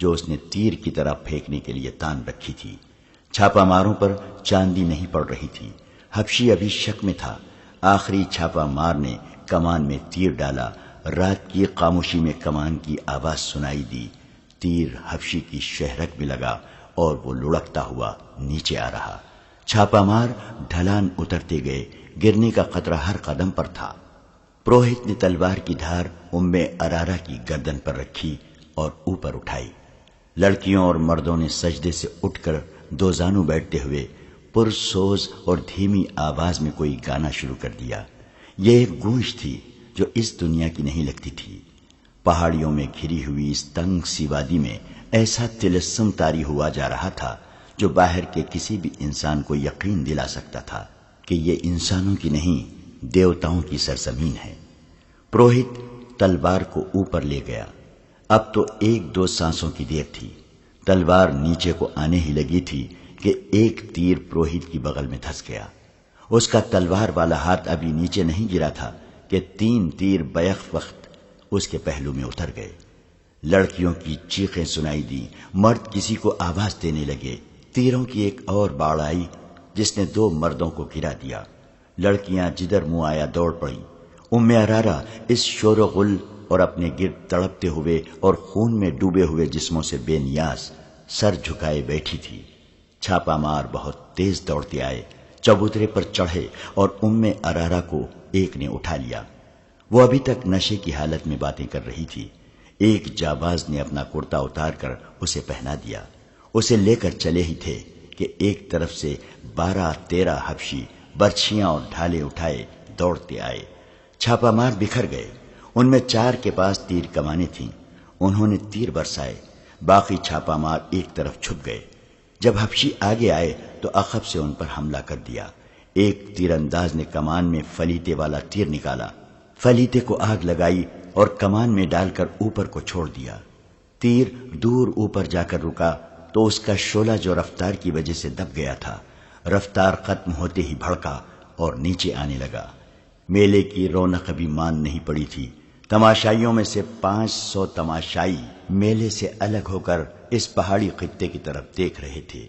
[SPEAKER 1] جو اس نے تیر کی طرح پھینکنے کے لیے تان رکھی تھی۔ چھاپا ماروں پر چاندی نہیں پڑ رہی تھی۔ حبشی ابھی شک میں تھا۔ آخری چھاپا مار نے کمان میں تیر ڈالا۔ رات کی خاموشی میں کمان کی آواز سنائی دی۔ تیر حبشی کی شہرک میں لگا اور وہ لڑکتا ہوا نیچے آ رہا۔ چھاپا مار ڈھلان اترتے گئے، گرنے کا خطرہ ہر قدم پر تھا۔ پروہت نے تلوار کی دھار ام ارارہ کی گردن پر رکھی اور اوپر اٹھائی۔ لڑکیوں اور مردوں نے سجدے سے اٹھ کر 2 زانو بیٹھتے ہوئے پرسوز اور دھیمی آواز میں کوئی گانا شروع کر دیا۔ یہ ایک گونج تھی جو اس دنیا کی نہیں لگتی تھی۔ پہاڑیوں میں گھری ہوئی اس تنگ سی وادی میں ایسا طلسم طاری ہوا جا رہا تھا جو باہر کے کسی بھی انسان کو یقین دلا سکتا تھا کہ یہ انسانوں کی نہیں دیوتاؤں کی سرزمین ہے۔ پروہت تلوار کو اوپر لے گیا۔ اب تو 1-2 سانسوں کی دیر تھی۔ تلوار نیچے کو آنے ہی لگی تھی کہ ایک تیر پروہت کی بغل میں دھس گیا۔ اس کا تلوار والا ہاتھ ابھی نیچے نہیں گرا تھا کہ 3 تیر بیک وقت اس کے پہلو میں اتر گئے۔ لڑکیوں کی چیخیں سنائی دی، مرد کسی کو آواز دینے لگے۔ تیروں کی ایک اور باڑ آئی جس نے 2 مردوں کو گرا دیا۔ لڑکیاں جدھر منہ آیا دوڑ پڑیں۔ ام ارارہ اس شور و غل اور اپنے گرد تڑپتے ہوئے اور خون میں ڈوبے ہوئے جسموں سے بے نیاز سر جھکائے بیٹھی تھی۔ چھاپا مار بہت تیز دوڑتے آئے، چبوترے پر چڑھے اور ام ارارہ کو ایک نے اٹھا لیا۔ وہ ابھی تک نشے کی حالت میں باتیں کر رہی تھی۔ ایک جاباز نے اپنا کرتا اتار کر اسے پہنا دیا۔ اسے لے کر چلے ہی تھے کہ ایک طرف سے 12-13 حبشی برچھیاں اور ڈھالے اٹھائے دوڑتے آئے. چھاپا مار بکھر گئے. ان میں 4 کے پاس تیر کمانیں تھیں. انہوں نے تیر برسائے. باقی چھاپا مار ایک طرف چھپ گئے. جب حبشی آگے آئے تو عقب سے ان پر حملہ کر دیا. ایک تیر انداز نے کمان میں فلیتے والا تیر نکالا. فلیتے کو آگ لگائی اور کمان میں ڈال کر اوپر کو چھوڑ دیا. تیر دور اوپر جا کر رکا تو اس کا شعلہ جو رفتار کی وجہ سے دب گیا تھا، رفتار ختم ہوتے ہی بھڑکا اور نیچے آنے لگا. میلے کی رونق ابھی مان نہیں پڑی تھی. تماشائیوں میں سے 500 تماشائی میلے سے الگ ہو کر اس پہاڑی خطے کی طرف دیکھ رہے تھے.